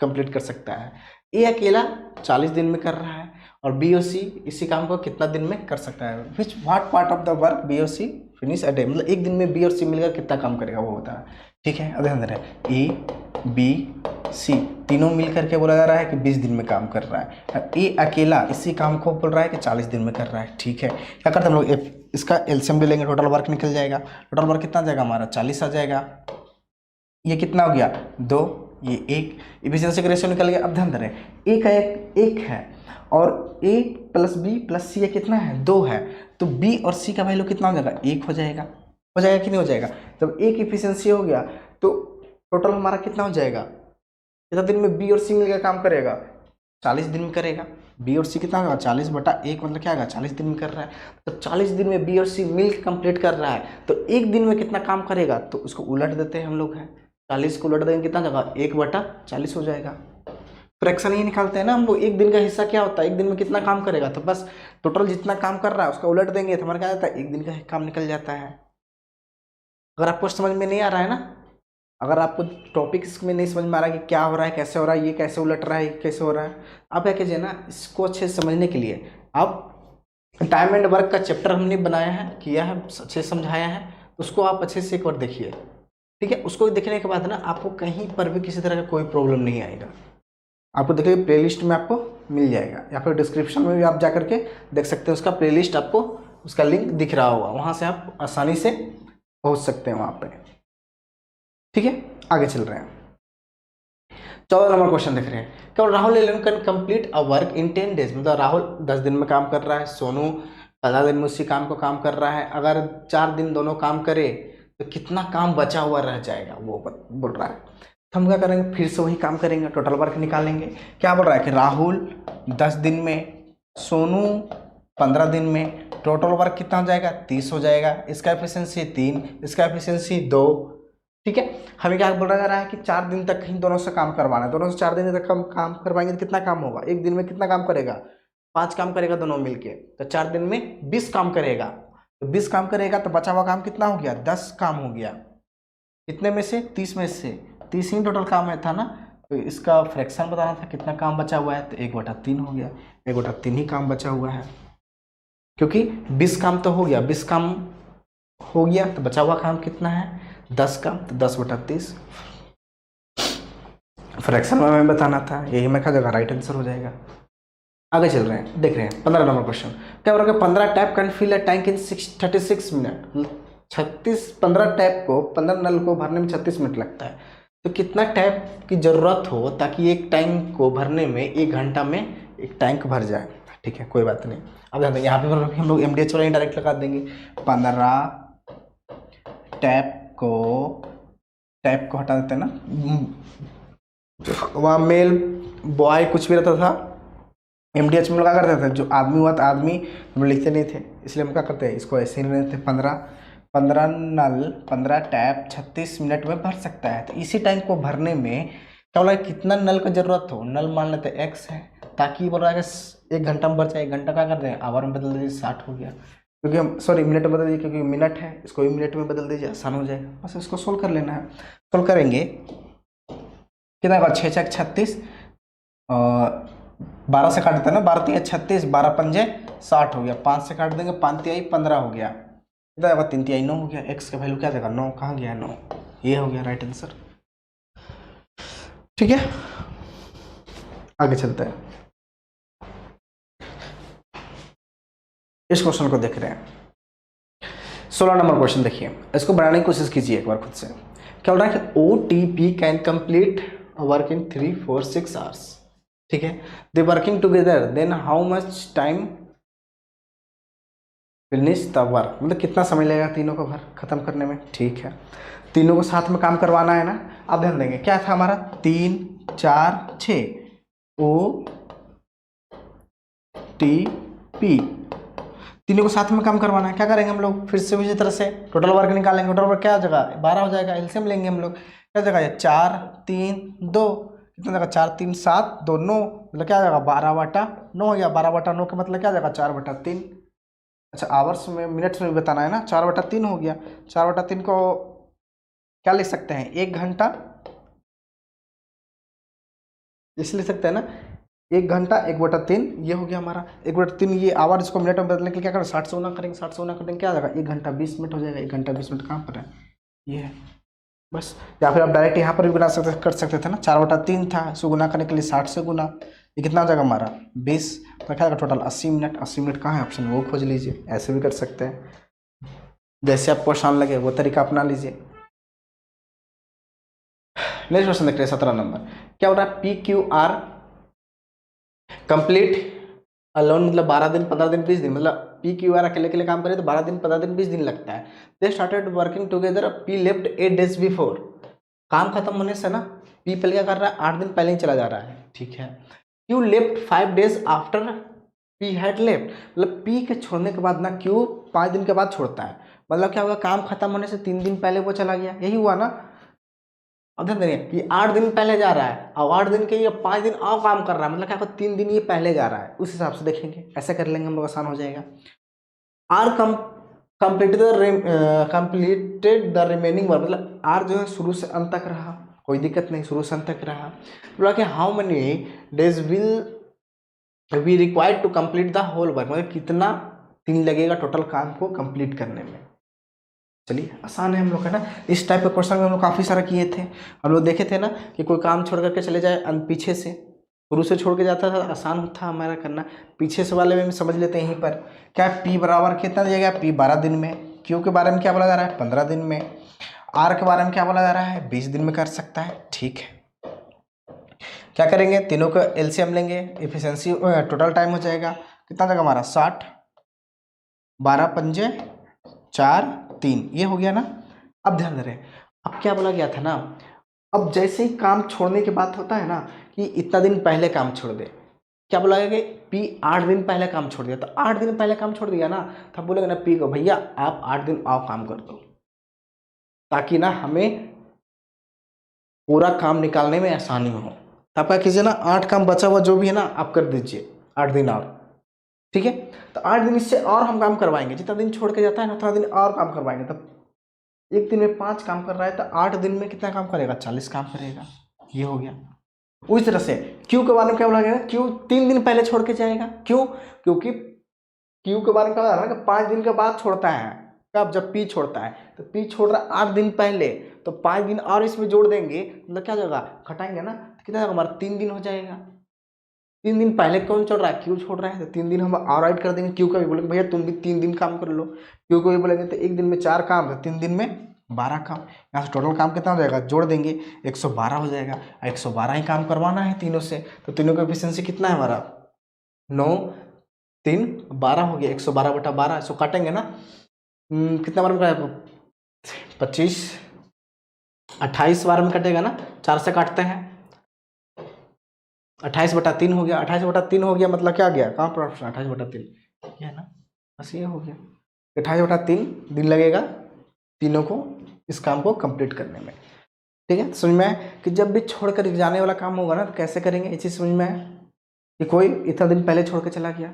कंप्लीट कर सकता है। ए अकेला 40 दिन में कर रहा है और बी और सी इसी काम को कितना दिन में कर सकता है। Which what part of the work B और सी फिनिश अ डे, मतलब एक दिन में बी और सी मिलकर कितना काम करेगा वो होता है। ठीक है, ध्यान दे रहे हैं ए बी सी तीनों मिल करके बोला जा रहा है कि 20 दिन में काम कर रहा है। ए अकेला इसी काम को बोल रहा है कि 40 दिन में कर रहा है। ठीक है, क्या करते हैं हम लोग, इसका एलसीएम ले लेंगे, टोटल वर्क निकल जाएगा। टोटल वर्क कितना जाएगा हमारा 40 आ जाएगा। ये कितना हो गया 2, ये 1, इफिशिएंसी का रेशियो निकल गया। अब ध्यान दें ए का एक है और ए प्लस बी प्लस सी कितना है 2 है, तो बी और सी का वैल्यू कितना हो जाएगा 1 हो जाएगा। हो जाएगा कि नहीं हो जाएगा, जब एक इफिशिएंसी हो गया तो टोटल हमारा कितना हो जाएगा, कितना दिन में बी और सी मिलकर काम करेगा 40 दिन में करेगा। बी और सी कितना होगा 40/1, मतलब क्या होगा 40 दिन में कर रहा है। तो 40 दिन में बी और सी मिल कंप्लीट कर रहा है, तो एक दिन में कितना काम करेगा, तो उसको उलट देते हैं हम लोग हैं। 40 को उलट देंगे कितना होगा 1/40 हो जाएगा। फ्रैक्शन ही निकालते हैं ना हम लोग, एक दिन का हिस्सा क्या होता है, एक दिन में कितना काम करेगा, तो बस टोटल जितना काम कर रहा है उसका उलट देंगे तो हमारा क्या जाता है एक दिन का काम निकल जाता है। अगर आपको समझ में नहीं आ रहा है ना, अगर आपको टॉपिक में नहीं समझ में आ रहा है कि क्या हो रहा है कैसे हो रहा है, ये कैसे उलट रहा है ये कैसे हो रहा है, आप क्या कीजिए ना, इसको अच्छे से समझने के लिए आप टाइम एंड वर्क का चैप्टर हमने बनाया है, किया है, अच्छे से समझाया है, उसको आप अच्छे से एक बार देखिए। ठीक है, उसको देखने के बाद ना आपको कहीं पर भी किसी तरह का कोई प्रॉब्लम नहीं आएगा। आपको देखिए प्लेलिस्ट में आपको मिल जाएगा, या फिर डिस्क्रिप्शन में भी आप जा करके देख सकते हैं, उसका प्लेलिस्ट आपको उसका लिंक दिख रहा होगा, वहाँ से आप आसानी से पहुँच सकते हैं वहाँ पे। ठीक है, आगे चल रहे हैं। 14 नंबर क्वेश्चन देख रहे हैं, क्या Rahul alone can complete a work in 10 days, मतलब राहुल 10 दिन में काम कर रहा है, सोनू 15 दिन में उसी काम को काम कर रहा है, अगर 4 दिन दोनों काम करे तो कितना काम बचा हुआ रह जाएगा वो बोल रहा है। तो हम क्या करेंगे, फिर से वही काम करेंगे, टोटल वर्क निकालेंगे। क्या बोल रहा है कि राहुल 10 दिन में, सोनू 15 दिन में, टोटल वर्क कितना हो जाएगा 30 हो जाएगा, इसका एफिशिएंसी 3, इसका एफिशिएंसी 2। ठीक है, हमें क्या बोला जा रहा है कि 4 दिन तक इन दोनों से काम करवाना है, दोनों से 4 दिन तक हम काम करवाएंगे तो कितना काम होगा, एक दिन में कितना काम करेगा, 5 काम करेगा दोनों मिलके, तो 4 दिन में 20 काम करेगा, तो 20 काम करेगा तो बचा हुआ काम कितना हो गया, 10 काम हो गया। कितने में से, 30 में से, 30 ही टोटल काम है था ना, तो इसका फ्रैक्शन बताना था कितना काम बचा हुआ है, तो 1/3 हो गया, 1/3 ही काम बचा हुआ है, क्योंकि 20 काम तो हो गया, 20 काम हो गया तो बचा हुआ काम कितना है 10 काम, तो 10/30 फ्रैक्शन में हमें बताना था, यही मैं जगह राइट आंसर हो जाएगा। आगे चल रहे हैं, देख रहे हैं 15 नंबर क्वेश्चन, क्या बोल रहा है 15 tap can fill a tank in 36 minute, 15 tap को, 15 नल को भरने में 36 मिनट लगता है, तो कितना टैप की ज़रूरत हो ताकि एक टैंक को भरने में 1 घंटा में एक टैंक भर जाए। ठीक है, कोई बात नहीं। अब ध्यान देंगे यहाँ पे हम लोग MDH वाला डायरेक्ट लगा देंगे, 15 टैप को हटा देते हैं ना, वहाँ मेल बॉय कुछ भी रहता था, MDH में लगा करते थे, जो आदमी हुआ था आदमी हम लिखते नहीं थे, इसलिए हम क्या करते हैं इसको ऐसे ही रहते, 15 नल 15 टैप 36 मिनट में भर सकता है। तो इसी टैंक को भरने में क्या बोला कितना नल का जरूरत हो, नल मान लेते हैं x है, ताकि बोल रहा है कि 1 घंटा में भर जाए, 1 घंटा क्या करते हैं आवर में बदल दीजिए, 60 हो गया, क्योंकि हम सॉरी मिनट में बदल दीजिए क्योंकि मिनट है, इसको भी मिनट में बदल दीजिए, आसान हो जाएगा, बस इसको सोल्व कर लेना है। सोल्व करेंगे कितना होगा, 6 6 36, 12 से काट देते हैं ना, 12 3 36, 12 पंजे 60 हो गया, 5 से काट देंगे, 5 तिहाई 15 हो गया, कितना होगा 3 तिहाई 9 हो गया, x का वैल्यू क्या देगा 9, कहाँ गया 9, ये हो गया राइट आंसर। ठीक है, आगे चलते हैं, इस क्वेश्चन को देख रहे हैं, 16 नंबर क्वेश्चन देखिए, इसको बनाने की कोशिश कीजिए एक बार खुद से। क्या बोल रहा है कि OTP can complete work in 3 4 6 hours. ठीक है, they working together then how much time finish the work, मतलब कितना समय लगेगा तीनों को भर खत्म करने में। ठीक है, तीनों को साथ में काम करवाना है ना। अब ध्यान देंगे क्या था हमारा 3 4 6 OTP, तीनों को साथ में काम करवाना है। क्या करेंगे हम लोग, फिर से उसी तरह से टोटल वर्क निकालेंगे, टोटल वर्क क्या जगह 12 हो जाएगा, एलसीएम लेंगे हम लोग, क्या जगह है 4 3 2, कितना जगह 4 3 7 2 9, मतलब क्या जगह 12/9 हो गया, 12/9 का मतलब क्या जगह 4/3। अच्छा आवर्स में मिनट्स में भी बताना है ना, 4/3 हो गया, 4/3 को क्या लिख सकते हैं 1 घंटा, इसलिए लिख सकते हैं ना 1 घंटा 1/3, ये हो गया हमारा 1/3, ये आवर इसको मिनट में बदलने के लिए क्या करें 60 से गुना करेंगे, 60 से गुना करेंगे क्या जाएगा 1 घंटा 20 मिनट हो जाएगा, 1 घंटा 20 मिनट कहाँ पर है ये है बस। या फिर आप डायरेक्ट यहाँ पर भी बना सकते कर सकते थे ना, 4/3 था, इसको गुना करने के लिए 60 से गुना, ये कितना हो जाएगा हमारा 20, तो क्या होगा टोटल 80 मिनट। 80 मिनट कहाँ है ऑप्शन, वो खोज लीजिए, ऐसे भी कर सकते हैं, जैसे आपको आसान लगे वो तरीका अपना लीजिए। नेक्स्ट क्वेश्चन देखते हैं 17 नंबर, क्या हो रहा है PQR कंप्लीट अलोन, मतलब 12 दिन 15 दिन 20 दिन, मतलब PQR अकेले अकेले काम करे तो 12 दिन 15 दिन 20 दिन लगता है। They started working together, P left 8 days before, काम खत्म होने से ना P पहले क्या कर रहा है 8 दिन पहले ही चला जा रहा है। ठीक है, Q left 5 days after P had left, मतलब P के छोड़ने के बाद ना Q 5 दिन के बाद छोड़ता है, मतलब क्या होगा काम खत्म होने से 3 दिन पहले वो चला गया, यही हुआ ना। अब ध्यान देंगे कि 8 दिन पहले जा रहा है और 8 दिन के ये 5 दिन और काम कर रहा है, मतलब क्या होगा 3 दिन ये पहले जा रहा है, उस हिसाब से देखेंगे, ऐसे कर लेंगे हम लोग, आसान हो जाएगा। R completed the remaining work, मतलब आर जो है शुरू से अंत तक रहा, कोई दिक्कत नहीं, शुरू से अंत तक रहा। बोला कि how many days will we required to complete the whole work, मतलब कितना दिन लगेगा टोटल काम को कंप्लीट करने में। चलिए आसान है हम लोग, है ना, इस टाइप के क्वेश्चन हम लोग काफ़ी सारा किए थे, हम लोग देखे थे ना कि कोई काम छोड़ करके चले जाए पीछे से, शुरू से छोड़ के जाता था, आसान था हमारा करना। पीछे से वाले में समझ लेते हैं यहीं पर। क्या पी बराबर कितना दिया गया, पी 12 दिन में। क्यू के बारे में क्या बोला जा रहा है, 15 दिन में। आर के बारे में क्या बोला जा रहा है, 20 दिन में कर सकता है। ठीक है, क्या करेंगे, तीनों का एलसीएम लेंगे, एफिशिएंसी टोटल टाइम हो जाएगा कितना जाएगा हमारा 60, 12 पंजे 4 3, ये हो गया ना। अब ध्यान दे रहे, अब क्या बोला गया था ना, अब जैसे ही काम छोड़ने की बात होता है ना कि इतना दिन पहले काम छोड़ दे, क्या बोला गया कि पी 8 दिन पहले काम छोड़ दिया, तो 8 दिन पहले काम छोड़ दिया ना, तब बोलेगा ना पी को भैया आप 8 दिन और काम कर दो, ताकि ना हमें पूरा काम निकालने में आसानी हो। तो आप क्या कीजिए ना, 8 काम बचा हुआ जो भी है ना आप कर दीजिए 8 दिन और। ठीक है, तो 8 दिन इससे और हम काम करवाएंगे, जितना दिन छोड़ के जाता है ना उतना दिन और काम करवाएंगे। तब एक दिन में 5 काम कर रहा है तो 8 दिन में कितना काम करेगा, 40 काम करेगा। ये हो गया। उसी तरह से क्यू के बारे में क्या बोला गया, क्यू 3 दिन पहले छोड़ के जाएगा। क्यों, क्योंकि क्यू के बारे में क्या बोला ना कि 5 दिन के बाद छोड़ता है। कब, जब पी छोड़ता है, तो पी छोड़ रहा है 8 दिन पहले, तो 5 दिन और इसमें जोड़ देंगे, मतलब क्या जाएगा, घटाएंगे ना, तो कितना जाएगा हमारा 3 दिन हो जाएगा। 3 दिन पहले कौन छोड़ रहा है, क्यू छोड़ रहा है, तो 3 दिन हम और ऐड कर देंगे। क्यू का भी बोलेंगे भैया तुम भी 3 दिन काम कर लो। क्यू को भी बोलेंगे तो एक दिन में 4 काम, तो 3 दिन में 12 काम। यहाँ से टोटल काम कितना हो जाएगा, जोड़ देंगे 112 हो जाएगा। 112 ही काम करवाना है तीनों से, तो तीनों का एफिशिएंसी कितना है हमारा 9 3 12 हो गया। 112/12 इसको काटेंगे ना, कितना बार में काटेगा, 25 28 बार में कटेगा ना, 4 से काटते हैं, 28/3 हो गया। 28/3 हो गया मतलब क्या गया, कहाँ पर ऑप्शन 28/3 है ना, बस ये हो गया। 28/3 दिन लगेगा तीनों को इस काम को कंप्लीट करने में। ठीक है, समझ में आया कि जब भी छोड़ कर जाने वाला काम होगा ना तो कैसे करेंगे, ये चीज़ समझ में आया कि कोई इतना दिन पहले छोड़ के चला गया।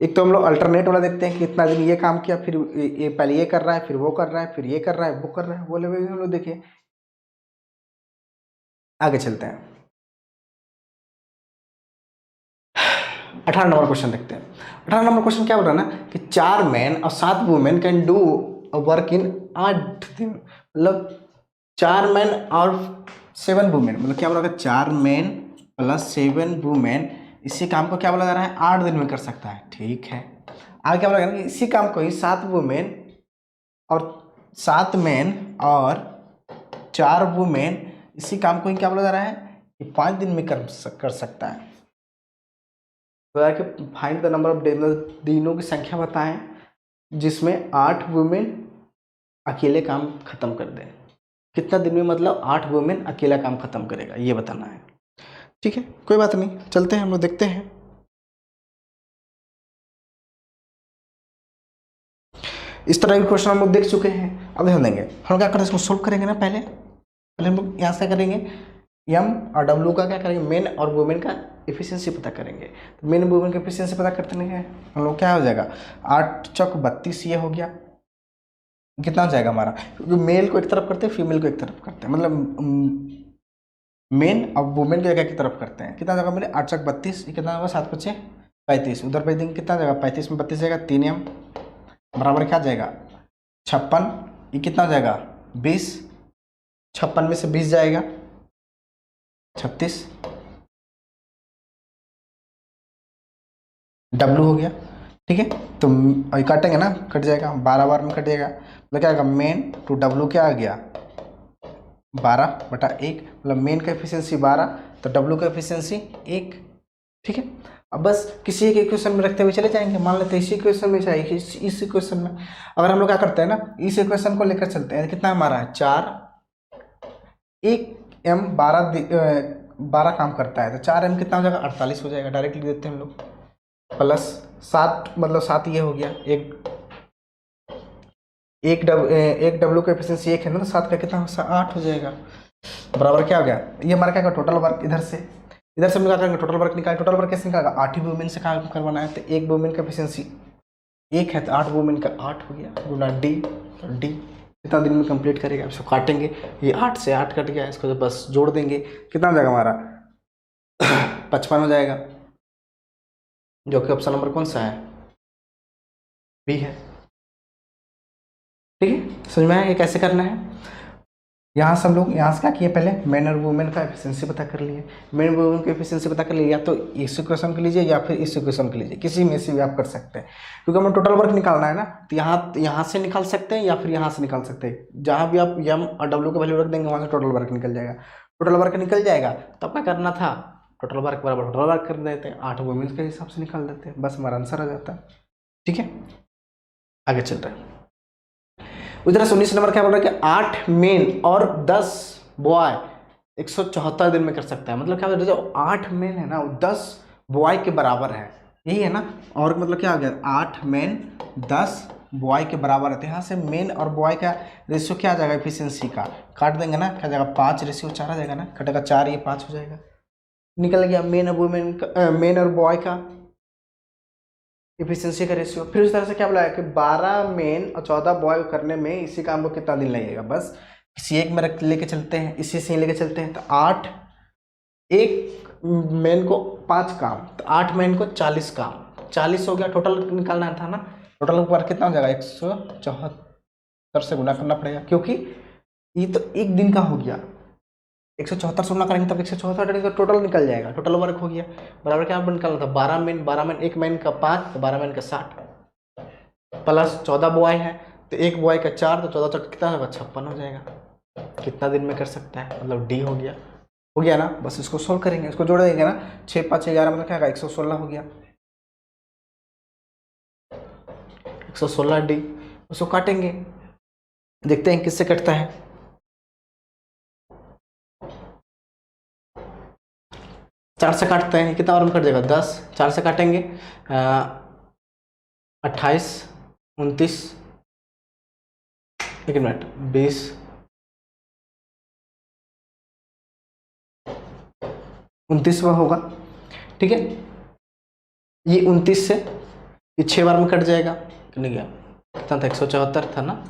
एक तो हम लोग अल्टरनेट वाला देखते हैं कि इतना दिन ये काम किया, फिर ये पहले ये कर रहा है, फिर वो कर रहा है, फिर ये कर रहा है, वो कर रहा है, वो लेवल हम लोग देखिए। आगे चलते हैं, 18 नंबर क्वेश्चन देखते हैं। 18 नंबर क्वेश्चन क्या बोल रहा है ना कि 4 मैन और 7 women can do work in 8 दिन, मतलब 4 मैन और 7 वुमेन, मतलब क्या बोला, 4 मैन प्लस 7 वुमेन इसी काम को क्या बोला जा रहा है 8 दिन में कर सकता है। ठीक है, आगे क्या बोला गया कि इसी काम को ही 7 वुमेन और 7 मैन और 4 वुमेन इसी काम को ही क्या बोला जा रहा है कि 5 दिन में कर सकता है। तो कि फाइंड द नंबर ऑफ दिनों की संख्या बताएं जिसमें 8 वुमेन अकेले काम खत्म कर दें। कितना दिन में, मतलब 8 वुमेन अकेला काम खत्म करेगा, ये बताना है। ठीक है, कोई बात नहीं, चलते हैं हम लोग देखते हैं। इस तरह के क्वेश्चन हम लोग देख चुके हैं। अब ध्यान देंगे हम क्या करें, इसको सोल्व करेंगे ना। पहले हम लोग यहाँ से करेंगे, एम और डब्ल्यू का क्या करेंगे, मेन और वुमेन का एफिशिएंसी पता करेंगे। तो मेन वुमेन का एफिशिएंसी पता करते हैं हम लोग, क्या हो जाएगा 8 चौक 32, ये हो गया। कितना हो जाएगा हमारा, क्योंकि मेल को एक तरफ करते हैं, फीमेल को एक तरफ करते हैं, मतलब मेन और वुमेन को एक तरफ करते हैं। कितना जाएगा मेरे 8 चौक 32, ये कितना होगा 7 5 35, उधर पे देंगे कितना जाएगा 35 में 32 जाएगा, 3 एम बराबर क्या जाएगा 56, ये कितना हो जाएगा 20, 56 में से 20 जाएगा 36, डब्लू हो गया। ठीक है, तो काटेंगे ना, कट जाएगा 12 बार में कट जाएगा, मतलब क्या आएगा मेन टू डब्लू क्या आ गया 12/1, मतलब मेन का एफिशिएंसी 12 तो डब्लू का एफिशिएंसी 1। ठीक है, अब बस किसी एक इक्वेशन में रखते हुए चले जाएंगे। मान लेते हैं इसी इक्वेशन में चाहिए, इस इक्वेशन में अगर हम लोग क्या करते हैं ना, इस इक्वेशन को लेकर चलते हैं, कितना हमारा है 4, 1 एम 12 काम करता है, तो 4 एम कितना हो जाएगा 48 हो जाएगा। डायरेक्टली देते हैं हम लोग, प्लस 7, मतलब 7 ये हो गया, एक डब्ल्यू का एफिशिएंसी 1 है ना, तो 7 का कितना 8 हो जाएगा, बराबर क्या हो गया, ये हमारा क्या टोटल वर्क। इधर से हम क्या करेंगे, टोटल वर्क निकालें। टोटल वर्क कैसे निकालेगा, 8 ही वुमेन से काम करवाना है, तो एक वुमेन का एफिशिएंसी 1 है, तो 8 वुमेन का 8 हो गया, गुना डी, और डी कितना दिन में कंप्लीट करेगा, इसको काटेंगे, ये 8 से 8 कट गया, इसको तो बस जोड़ देंगे, कितना हो जाएगा हमारा 55 हो जाएगा, जो कि ऑप्शन नंबर कौन सा है, बी है। ठीक है, समझ में आया ये कैसे करना है। यहाँ से हम लोग यहाँ से क्या किए, पहले मैन और वुमेन का एफिशिएंसी पता कर लिए, मैन वुमेन की एफिशिएंसी पता कर लिए, या तो इस इक्वेशन के लीजिए या फिर इस इक्वेशन के लीजिए, किसी में से भी आप कर सकते हैं, क्योंकि हमें टोटल वर्क निकालना है ना, तो यहाँ से निकाल सकते हैं या फिर यहाँ से निकाल सकते हैं, जहाँ भी आप एम और डब्ल्यू का वैल्यू रख देंगे वहाँ से टोटल वर्क निकल जाएगा। टोटल वर्क निकल जाएगा तब क्या करना था, टोटल वर्क बराबर टोटल वर्क कर देते हैं, 8 वुमेन्स के हिसाब से निकाल देते हैं, बस हमारा आंसर आ जाता है। ठीक है, आगे चल रहे हैं। उधर 19 नंबर क्या बोल रहा है कि 8 मेन और 10 बॉय 174 दिन में कर सकता है। मतलब क्या बोल रहा है, जो 8 मेन है ना वो 10 बॉय के बराबर है, यही है ना। और मतलब क्या हो गया, 8 मेन 10 बॉय के बराबर है, तो यहाँ से मेन और बॉय का रेशियो क्या आ जाएगा, एफिशिएंसी का काट देंगे ना, क्या जाएगा 5:4 आ जाएगा ना, कटेगा 4, ये 5 हो जाएगा, निकल गया मेन और वुमेन का, मेन और बॉय का एफिशिएंसी का रेशियो। फिर उस तरह से क्या बोला है कि 12 मेन और 14 बॉय करने में इसी काम को कितना दिन लगेगा, बस किसी एक में रख लेके चलते हैं, इसी से लेके चलते हैं, तो 8 एक मेन को 5 काम, तो 8 मेन को 40 काम, 40 हो गया, टोटल निकालना था ना, टोटल पर कितना हो जाएगा 174 से गुना करना पड़ेगा, क्योंकि ये तो एक दिन का हो गया, 174 से गुना करेंगे तब 174 तो टोटल निकल जाएगा, टोटल वर्क हो गया बराबर क्या निकालना था, 12 मेन, 12 मेन, एक मेन का 5 तो 12 मेन का 60 प्लस 14 बॉय है तो एक बॉय का 4 तो 14 चौक कितना होगा 56 हो जाएगा। कितना दिन में कर सकता है, मतलब डी हो गया ना। बस इसको सोल्व करेंगे, इसको जोड़ देंगे ना, 6 5 11 मतलब क्या होगा 116 हो गया, 116 डी। उसको काटेंगे, देखते हैं किससे कटता है। 4 से काटते हैं, कितना और में कट जाएगा 10, 4 से काटेंगे 28 29 एक मिनट 20 29वां होगा। ठीक है, ये 29 से ये 6 बार में कट जाएगा, नहीं गया कितना था 174 था ना,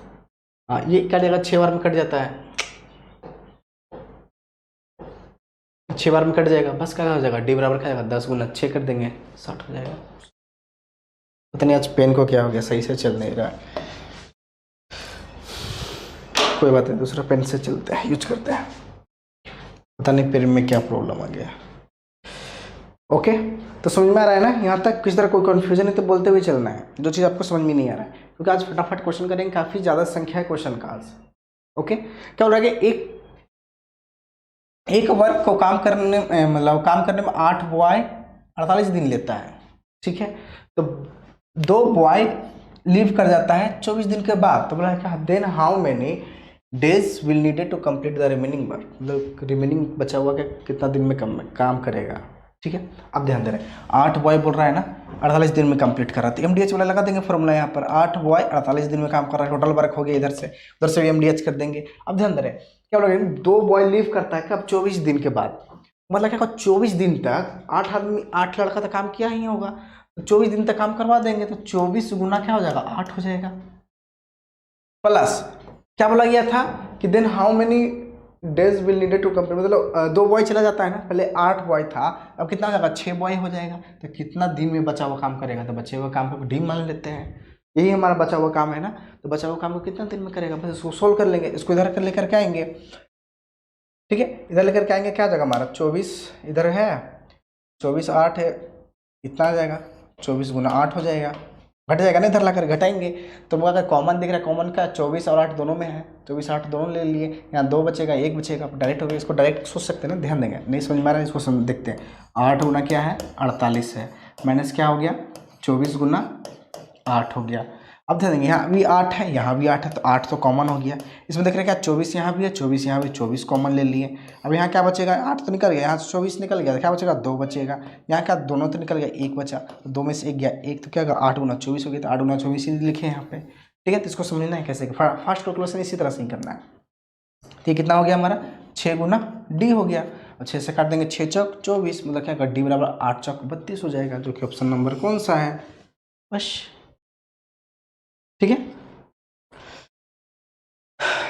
हाँ ये कट जाएगा 6 बार में कट जाता है, 6 बार में कट जाएगा, बस क्या हो जाएगा डी बराबर क्या जाएगा 10 गुना 6 कर देंगे 60 हो जाएगा। पता नहीं आज पेन को क्या हो गया, सही से चल नहीं रहा है, कोई बात नहीं दूसरा पेन से चलते हैं, यूज करते हैं, पता नहीं पेन में क्या प्रॉब्लम आ गया। ओके, तो समझ में आ रहा है ना, यहाँ तक किसी तरह कोई कन्फ्यूजन है तो बोलते हुए चलना है, जो चीज़ आपको समझ में नहीं आ रहा है, क्योंकि आज फटाफट क्वेश्चन करेंगे, काफ़ी ज़्यादा संख्या है क्वेश्चन का आज। ओके, क्या हो रहा है कि एक वर्क को काम करने मतलब काम करने में 8 बॉय 48 दिन लेता है। ठीक है, तो 2 बॉय लीव कर जाता है 24 दिन के बाद, तो बोला क्या then how many days will needed to complete the remaining work, मतलब रिमेनिंग बचा हुआ कितना दिन में काम करेगा। ठीक है, अब ध्यान दे रहे हैं 8 बॉय बोल रहा है ना 48 दिन में कंप्लीट कर रहा है, तो एमडीएच वाला लगा देंगे फॉर्मूला यहाँ पर, 8 बॉय 48 दिन में काम कर रहा है, टोटल वर्क हो गया, उधर से भी एमडीएच कर देंगे। अब ध्यान दे रहे हैं क्या बोला 2 बॉय लीव करता है कब 24 दिन के बाद, मतलब क्या 24 दिन तक 8 लड़का तो काम किया ही होगा, तो 24 दिन तक काम करवा देंगे, तो 24 गुना क्या हो जाएगा 8 हो जाएगा, प्लस क्या बोला गया था कि then how many days will needed to complete, मतलब 2 बॉय चला जाता है ना, पहले 8 बॉय था, अब कितना हो जाएगा 6 बॉय हो जाएगा, तो कितना दिन में बचा हुआ काम करेगा, तो बचे हुए काम को डी मान लेते हैं, यही हमारा बचा हुआ काम है ना, तो बचा हुआ काम को कितना दिन में करेगा, बस इसको सोल्व कर लेंगे, इसको इधर कर लेकर के आएंगे। ठीक है, इधर लेकर के आएंगे, क्या आ जाएगा हमारा 24 इधर है, 24 8 है, इतना आ जाएगा 24 गुना 8 हो जाएगा, घट जाएगा ना, इधर लाकर घटाएंगे तो वो अगर कॉमन दिख रहा है, कॉमन का 24 और 8 दोनों में है, 24 8 दोनों ले लिए, यहाँ 2 बचेगा 1 बचेगा, डायरेक्ट हो गया, इसको डायरेक्ट सोच सकते हैं ना, ध्यान देंगे, नहीं समझ में आ रहा है इसको देखते हैं। 8 गुना क्या है 48 है, माइनस क्या हो गया 24 गुना 8 हो गया। अब ध्यान देंगे यहाँ भी 8 है, यहाँ भी 8 है, तो 8 तो कॉमन हो गया, इसमें देख रहे हैं क्या 24 यहाँ भी है, 24 यहाँ भी, 24 कॉमन ले लिए। अब यहाँ क्या बचेगा 8 तो निकल गया, यहाँ से 24 निकल गया, तो क्या बचेगा 2 बचेगा, यहाँ क्या दोनों तो निकल गया 1 बचा, तो 2 में से 1 गया, 1 तो क्या होगा 8 गुना 24 हो गया, तो 8 गुना 24 ही लिखे यहाँ पे। ठीक है, तो इसको समझना है कैसे, फास्ट कैलकुलेशन इसी तरह से ही करना है। तो ये कितना हो गया हमारा 6 गुना डी हो गया, और 6 से काट देंगे 6 चौक 24, मतलब क्या डी बराबर 8 चौक 32 हो जाएगा, जो कि ऑप्शन नंबर कौन सा है, बस। ठीक है,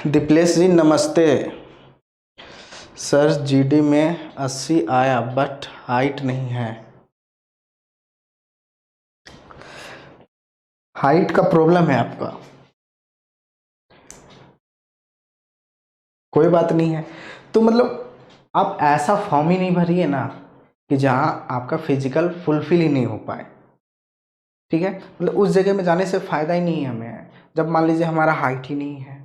दिप्लेश जी नमस्ते सर, जीडी में 80 आया बट हाइट नहीं है, हाइट का प्रॉब्लम है आपका, कोई बात नहीं है। तो मतलब आप ऐसा फॉर्म ही नहीं भरिए ना कि जहाँ आपका फिजिकल फुलफिल ही नहीं हो पाए, ठीक है। मतलब उस जगह में जाने से फ़ायदा ही नहीं है हमें। जब मान लीजिए हमारा हाइट ही नहीं है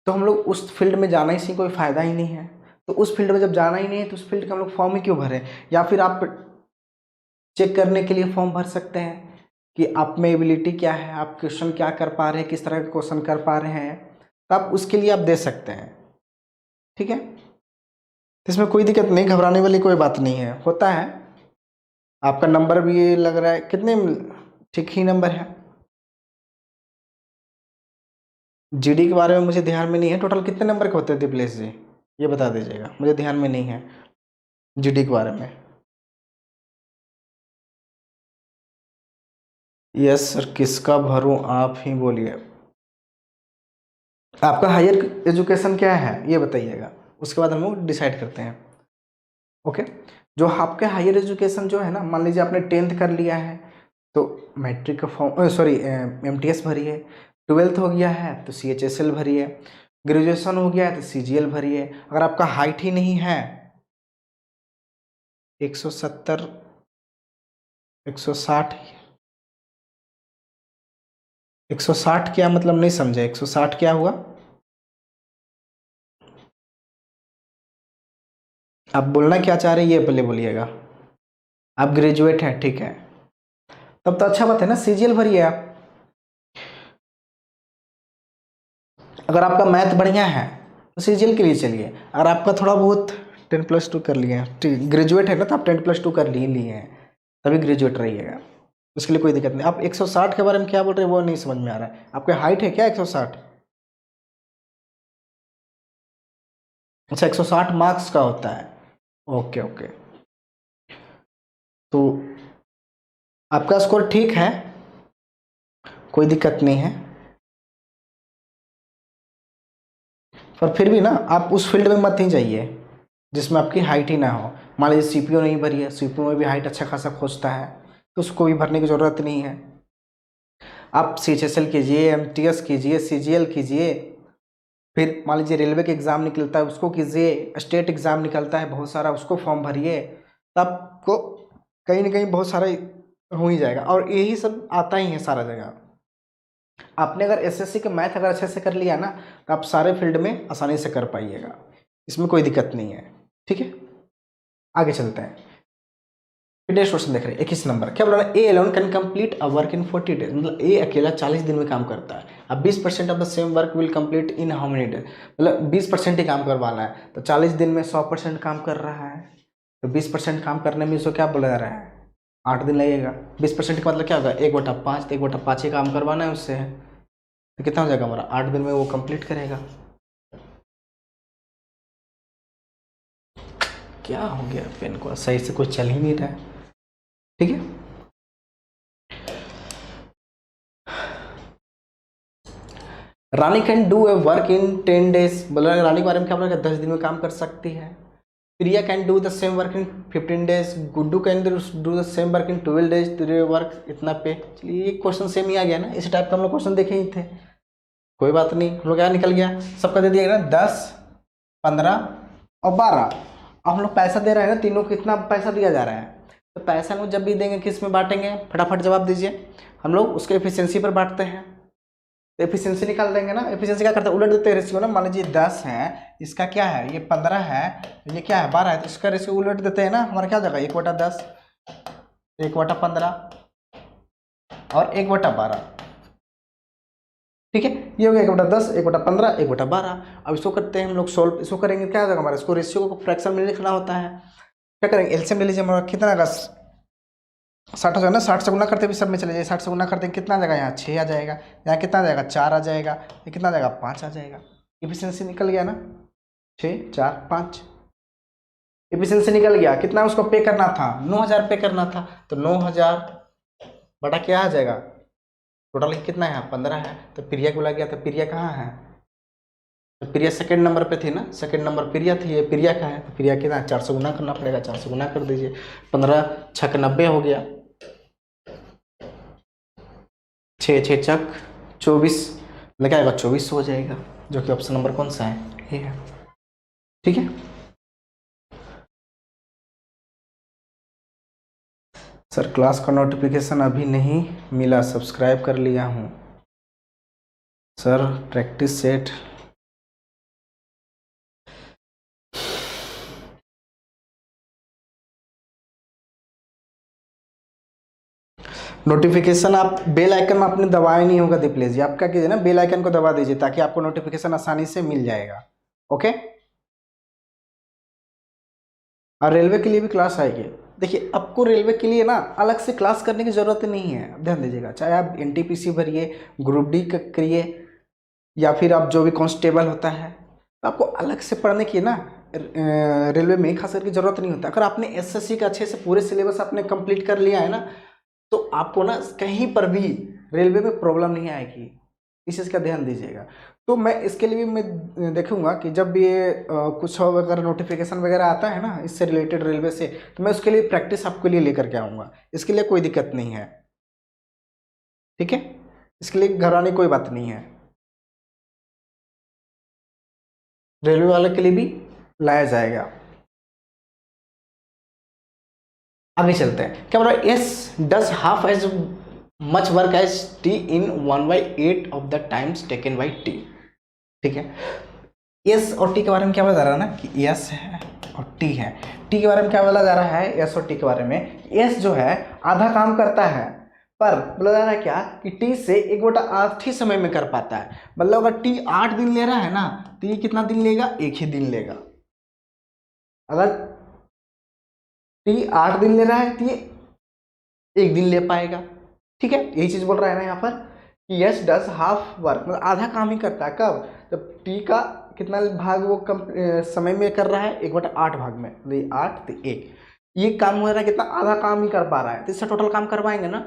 तो हम लोग उस फील्ड में जाना ही से कोई फ़ायदा ही नहीं है। तो उस फील्ड में जब जाना ही नहीं है तो उस फील्ड का हम लोग फॉर्म ही क्यों भरें। या फिर आप चेक करने के लिए फॉर्म भर सकते हैं कि आप में एबिलिटी क्या है, आप क्वेश्चन क्या कर पा रहे हैं, किस तरह के क्वेश्चन कर पा रहे हैं, तो आप उसके लिए आप दे सकते हैं, ठीक है। तो इसमें कोई दिक्कत नहीं, घबराने वाली कोई बात नहीं है, होता है। आपका नंबर भी ये लग रहा है कितने, ठीक ही नंबर है। जीडी के बारे में मुझे ध्यान में नहीं है, टोटल कितने नंबर के होते हैं दिपलेश जी, ये बता दीजिएगा, मुझे ध्यान में नहीं है जीडी के बारे में। यस सर, किसका भरूं आप ही बोलिए। आपका हायर एजुकेशन क्या है ये बताइएगा, उसके बाद हम लोग डिसाइड करते हैं। ओके, जो आपके हायर एजुकेशन जो है ना, मान लीजिए आपने 10th कर लिया है तो मैट्रिक का फॉर्म, सॉरी MTS भरिए। 12th हो गया है तो CHSL भरिए। ग्रेजुएशन हो गया है तो CGL भरिए। अगर आपका हाइट ही नहीं है 170 160, 160 क्या मतलब, नहीं समझे, 160 क्या हुआ? आप बोलना क्या चाह रहे हैं ये पहले बोलिएगा। आप ग्रेजुएट हैं, ठीक है, तब तो अच्छा बात है ना, CGL भरिए आप। अगर आपका मैथ बढ़िया है तो CGL के लिए चलिए। अगर आपका थोड़ा बहुत 10+2 कर लिए हैं, ठीक, ग्रेजुएट है ना, तो आप 10+2 कर लिए हैं, तभी ग्रेजुएट रहिएगा, उसके लिए कोई दिक्कत नहीं। आप 160 के बारे में क्या बोल रहे हैं वो नहीं समझ में आ रहा है। आपकी हाइट है क्या 160? अच्छा, 160 मार्क्स का होता है, ओके ओके। तो आपका स्कोर ठीक है, कोई दिक्कत नहीं है, पर फिर भी ना आप उस फील्ड में मत ही जाइए जिसमें आपकी हाइट ही ना हो। मान लीजिए CPO नहीं भरी है, CPO में भी हाइट अच्छा खासा खोजता है, तो उसको भी भरने की ज़रूरत नहीं है। आप CHSL कीजिए, MTS कीजिए, CGL कीजिए, फिर मान लीजिए रेलवे के एग्ज़ाम निकलता है उसको कीजिए, स्टेट एग्ज़ाम निकलता है बहुत सारा, उसको फॉर्म भरिए, तो आपको कहीं ना कहीं बहुत सारा हो ही जाएगा। और यही सब आता ही है सारा जगह। आपने अगर SSC का मैथ अगर अच्छे से कर लिया ना तो आप सारे फील्ड में आसानी से कर पाइएगा, इसमें कोई दिक्कत नहीं है, ठीक है। आगे चलते हैं, नेक्स्ट क्वेश्चन देख रहे हैं 21 नंबर। क्या बोला, A alone can complete a work in 40 days, मतलब ए अकेला 40 दिन में काम करता है। अब 20% of the same work will complete in how many days, मतलब 20% ही काम करवाना है, तो 40 दिन में 100% काम कर रहा है, तो 20% काम करने में इसको क्या बोला जा रहा है, 8 दिन लगेगा। 20% का मतलब क्या होगा, 1/5, तो 1/5 ही काम करवाना है उससे है, तो कितना हो जाएगा हमारा, 8 दिन में वो कंप्लीट करेगा। क्या हो गया पेन को, सही से कुछ चल ही नहीं रहा है, ठीक है। Rani can do a work in 10 days, बोला रानी के बारे में क्या बोला, 10 दिन में काम कर सकती है। Priya can do the same work in 15 days, Guddu can do the same work in 12 days, तेरे वर्क इतना पे। चलिए ये क्वेश्चन सेम ही आ गया ना, इस टाइप का हम लोग क्वेश्चन देखे ही थे, कोई बात नहीं। हम लोग क्या निकल गया, सबका दे दिया ना 10, 15 और 12। अब हम लोग पैसा दे रहे हैं ना, तीनों को कितना पैसा दिया जा रहा है, तो पैसा हम लोग जब भी देंगे किस में बांटेंगे, फटाफट जवाब दीजिए। हम लोग उसके एफिशिएंसी पर बांटते हैं, तो एफिशिएंसी निकाल देंगे ना। एफिशिएंसी क्या करते हैं, उलट देते हैं रेशियो ना। मान लीजिए 10 है, इसका क्या है, ये 15 है, ये क्या है 12 है, तो इसका रेशियो उलट देते हैं ना। हमारा क्या हो जाएगा, 1/10, 1/15 और 1/12, ठीक है। ये हो गया 1/10, 1/15, 1/12। अब इसको करते हैं हम लोग सोल्व, इसको करेंगे क्या हो जाएगा हमारा, इसको रेशियो को फ्रैक्शन में लिखना होता है। क्या करेंगे, एलसीएम ले लीजिए हमारा, कितना आएगा 60 हो जाएगा ना, 60 से गुना करते भी सब में चले जाइए, 60 से गुना करते कितना आ जाएगा, यहाँ 6 आ जाएगा, यहाँ कितना आ जाएगा 4 आ जाएगा, ये कितना आ जाएगा 5 आ जाएगा। एफिशिएंसी निकल गया ना, 6, 4, 5 एफिशिएंसी निकल गया। कितना उसको पे करना था, 9000 पे करना था, तो 9000 बटा क्या आ जाएगा, टोटल कितना है 15 है, तो प्रिया को लग गया, तो प्रिया कहाँ है, तो प्रिया सेकंड नंबर पे थी ना, सेकंड नंबर प्रिया थी, ये प्रिया का है, तो प्रिया कितना 400 गुना करना पड़ेगा, 400 गुना कर दीजिए, 15 छक 90 हो गया, 6 6 चक 24, मतलब क्या आएगा 2400 हो जाएगा। जो कि ऑप्शन नंबर कौन सा है, ए है। ठीक है सर, क्लास का नोटिफिकेशन अभी नहीं मिला, सब्सक्राइब कर लिया हूँ सर। प्रैक्टिस सेट नोटिफिकेशन, आप बेल आइकन में आपने दबाया नहीं होगा दीपलेश जी, आप क्या कीजिए ना, बेल आइकन को दबा दीजिए ताकि आपको नोटिफिकेशन आसानी से मिल जाएगा। ओके, और रेलवे के लिए भी क्लास आएगी। देखिए आपको रेलवे के लिए ना अलग से क्लास करने की जरूरत नहीं है, ध्यान दीजिएगा। चाहे आप एनटीपीसी भरिए, ग्रुप डी करिए, या फिर आप जो भी कांस्टेबल होता है, तो आपको अलग से पढ़ने की ना रेलवे में खास करके जरूरत नहीं होता। अगर आपने एसएससी का अच्छे से पूरे सिलेबस आपने कंप्लीट कर लिया है ना, तो आपको ना कहीं पर भी रेलवे में प्रॉब्लम नहीं आएगी। इस चीज़ का ध्यान दीजिएगा। तो मैं इसके लिए भी मैं देखूंगा कि जब भी ये कुछ अगर नोटिफिकेशन वगैरह आता है ना इससे रिलेटेड रेलवे से, तो मैं उसके लिए प्रैक्टिस आपके लिए लेकर के आऊँगा। इसके लिए कोई दिक्कत नहीं है, ठीक है, इसके लिए घबराने की कोई बात नहीं है। रेलवे वाले के लिए भी लाया जाएगा। आगे चलते हैं, क्या बोल रहा है, S does half as much work as T in 1/8 of the times taken by T. ठीक है, एस और टी के बारे में क्या बोला जा रहा है ना कि एस है और टी है। टी के बारे में क्या बोला जा रहा है, एस और टी के बारे में, एस जो है आधा काम करता है, पर बोला जा रहा है क्या कि टी से 1/8 ही समय में कर पाता है। मतलब अगर टी 8 दिन ले रहा है ना, तो ये कितना दिन लेगा, 1 ही दिन लेगा। अगर टी 8 दिन ले रहा है तो ये 1 दिन ले पाएगा। ठीक है, यही चीज बोल रहा है ना यहाँ पर कि यस डज हाफ वर्क, मतलब आधा काम ही करता है। कब, जब टी का कितना भाग वो कम समय में कर रहा है, 1/8 भाग में, तो ये 8 तो 1, ये काम हो रहा है कितना, आधा काम ही कर पा रहा है। तो इससे टोटल काम करवाएंगे ना,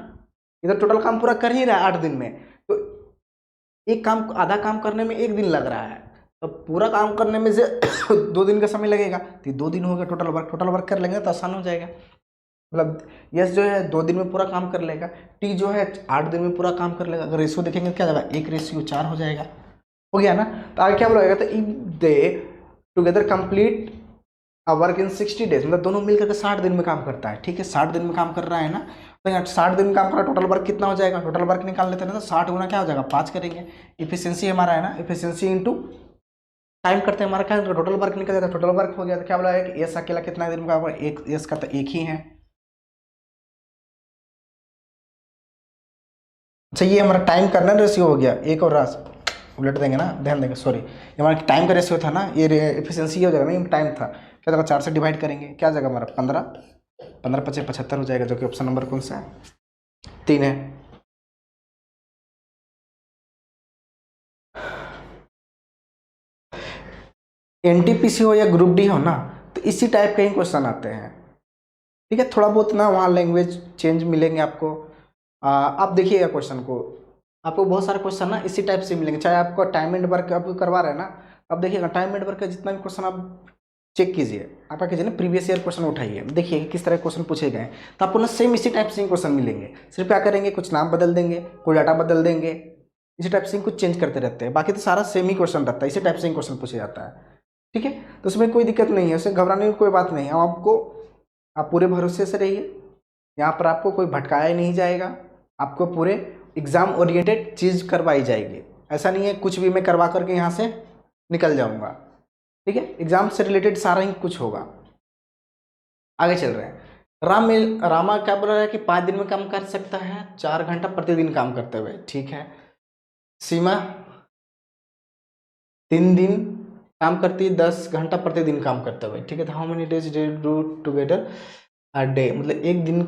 इधर टोटल काम पूरा कर ही रहा है 8 दिन में, तो एक काम आधा काम करने में 1 दिन लग रहा है, तो पूरा काम करने में से 2 दिन का समय लगेगा, तो 2 दिन हो गया टोटल वर्क। टोटल वर्क कर लेंगे तो आसान हो जाएगा। मतलब यस जो है 2 दिन में पूरा काम कर लेगा, टी जो है 8 दिन में पूरा काम कर लेगा। अगर रेशियो देखेंगे क्या जाएगा, 1:4 हो जाएगा। हो गया ना, तो आगे क्या बोला, तो if they together complete a work in 60 days, मतलब दोनों मिलकर के 60 दिन में काम करता है। ठीक है, 60 दिन में काम कर रहा है ना, तो यहाँ 60 दिन में काम कर रहा है, टोटल वर्क कितना हो जाएगा, टोटल वर्क निकाल लेते हैं ना, तो 60 गुना क्या हो जाएगा, 5 करेंगे। इफिशियंसी हमारा है ना, इफिशियंसी इंटू टाइम करते हैं, हमारा क्या टोटल वर्क निकल जाता है। टोटल वर्क हो गया तो क्या बोला है कि एस अकेला कितना दिन में काम, एक एस का तो 1 ही है। अच्छा, ये हमारा टाइम करना रेशियो हो गया, एक और रास उलट देंगे ना, ध्यान देंगे, सॉरी, ये हमारा टाइम का रेशियो था ना, ये एफिशिएंसी हो जाएगा ना, ये टाइम था, क्या जगह 4 से डिवाइड करेंगे, क्या जगह हमारा 15, 15 × 5 = 75 हो जाएगा, जो कि ऑप्शन नंबर कौन सा है, 3 है। एनटीपीसी हो या ग्रुप डी हो ना, तो इसी टाइप के ही क्वेश्चन आते हैं। ठीक है, थोड़ा बहुत ना वहाँ लैंग्वेज चेंज मिलेंगे आपको। आप देखिएगा क्वेश्चन को, आपको बहुत सारे क्वेश्चन ना इसी टाइप से मिलेंगे। चाहे आपको टाइम एंड वर्क आप करवा रहे हैं ना, अब देखिएगा टाइम एंड वर्क का जितना भी क्वेश्चन आप चेक कीजिए, आप क्या कीजिए ना, प्रीवियस ईयर क्वेश्चन उठाइए, देखिए किस तरह क्वेश्चन पूछे गए, तो आपको ना सेम इसी टाइप से क्वेश्चन मिलेंगे। सिर्फ क्या करेंगे, कुछ नाम बदल देंगे, कोई डाटा बदल देंगे, इसी टाइप से कुछ चेंज करते रहते हैं, बाकी तो सारा सेम ही क्वेश्चन रहता है, इसी टाइप से क्वेश्चन पूछा जाता है। ठीक है, तो उसमें कोई दिक्कत नहीं है, उससे घबराने की कोई बात नहीं है। आपको, आप पूरे भरोसे से रहिए, यहाँ पर आपको कोई भटकाया ही नहीं जाएगा, आपको पूरे एग्जाम ओरिएंटेड चीज़ करवाई जाएगी। ऐसा नहीं है कुछ भी मैं करवा करके यहाँ से निकल जाऊँगा। ठीक है, एग्जाम से रिलेटेड सारा ही कुछ होगा। आगे चल रहे हैं, रामा क्या बोल रहा है कि 5 दिन में काम कर सकता है, 4 घंटा प्रतिदिन काम करते हुए। ठीक है, सीमा 3 दिन काम करती है, 10 घंटा प्रतिदिन काम करते हुए। ठीक है, तो how many days do together a day, मतलब एक दिन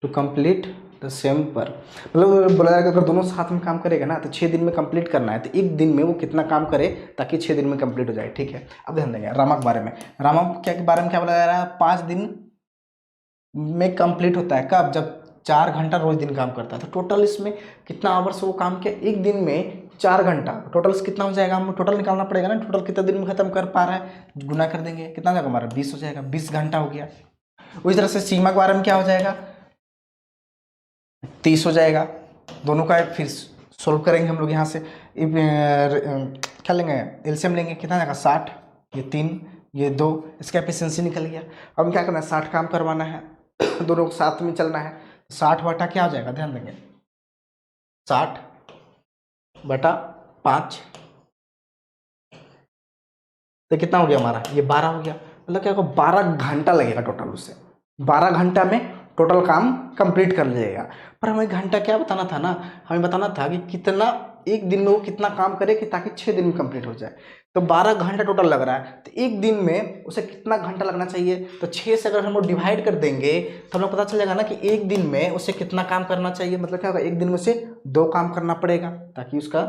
टू कंप्लीट द सेम पर, मतलब बोला जाएगा अगर दोनों साथ में काम करेगा ना, तो 6 दिन में कंप्लीट करना है, तो एक दिन में वो कितना काम करे ताकि 6 दिन में कंप्लीट हो जाए। ठीक है, अब ध्यान देंगे रामा के बारे में। रामा क्या के बारे में क्या बोला जा रहा है, 5 दिन में कंप्लीट होता है, कब, जब 4 घंटा रोज दिन काम करता है। तो टोटल इसमें कितना आवर्स वो काम किया, एक दिन में 4 घंटा, टोटल कितना हो जाएगा, हम टोटल निकालना पड़ेगा ना, टोटल कितना दिन में खत्म कर पा रहा है, गुना कर देंगे, कितना हो जाएगा हमारा 20 हो जाएगा, 20 घंटा हो गया। उसी तरह से सीमा के बारे में क्या हो जाएगा, 30 हो जाएगा, दोनों का फिर सोल्व करेंगे हम लोग यहाँ से। क्या लेंगे, एलसीएम लेंगे, कितना जाएगा 60, ये 3 ये 2, इसका एफिशिएंसी निकल गया। अब क्या करना है, 60 काम करवाना है, दोनों को साथ में चलना है। 60 बटा क्या हो जाएगा, ध्यान देंगे, 60 बटा 5, तो कितना हो गया हमारा, ये 12 हो गया। मतलब क्या होगा, 12 घंटा लगेगा टोटल, उससे 12 घंटा में टोटल काम कंप्लीट कर लीजिएगा। पर हमें घंटा क्या बताना था ना, हमें बताना था कि कितना एक दिन में वो कितना काम करे कि ताकि 6 दिन में कंप्लीट हो जाए। तो 12 घंटा टोटल लग रहा है, तो एक दिन में उसे कितना घंटा लगना चाहिए, तो 6 से अगर हम लोग डिवाइड कर देंगे तो हम लोग पता चल जाएगा ना कि एक दिन में उसे कितना काम करना चाहिए। मतलब क्या होगा, एक दिन में उसे 2 काम करना पड़ेगा ताकि उसका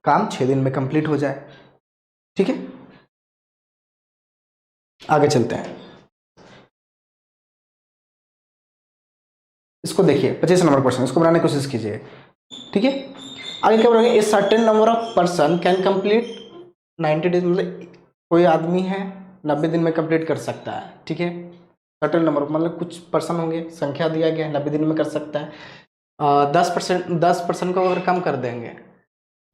काम 6 दिन में कंप्लीट हो जाए। ठीक है, आगे चलते हैं। इसको देखिए 25 नंबर क्वेश्चन, इसको बनाने की कोशिश कीजिए। ठीक है, आगे क्या बोलेंगे, a certain number of person can complete 90 days, मतलब कोई आदमी है 90 दिन में कंप्लीट कर सकता है। ठीक है, सर्टेन नंबर मतलब कुछ पर्सन होंगे, संख्या दिया गया है, 90 दिन में कर सकता है। 10% को अगर कम कर देंगे,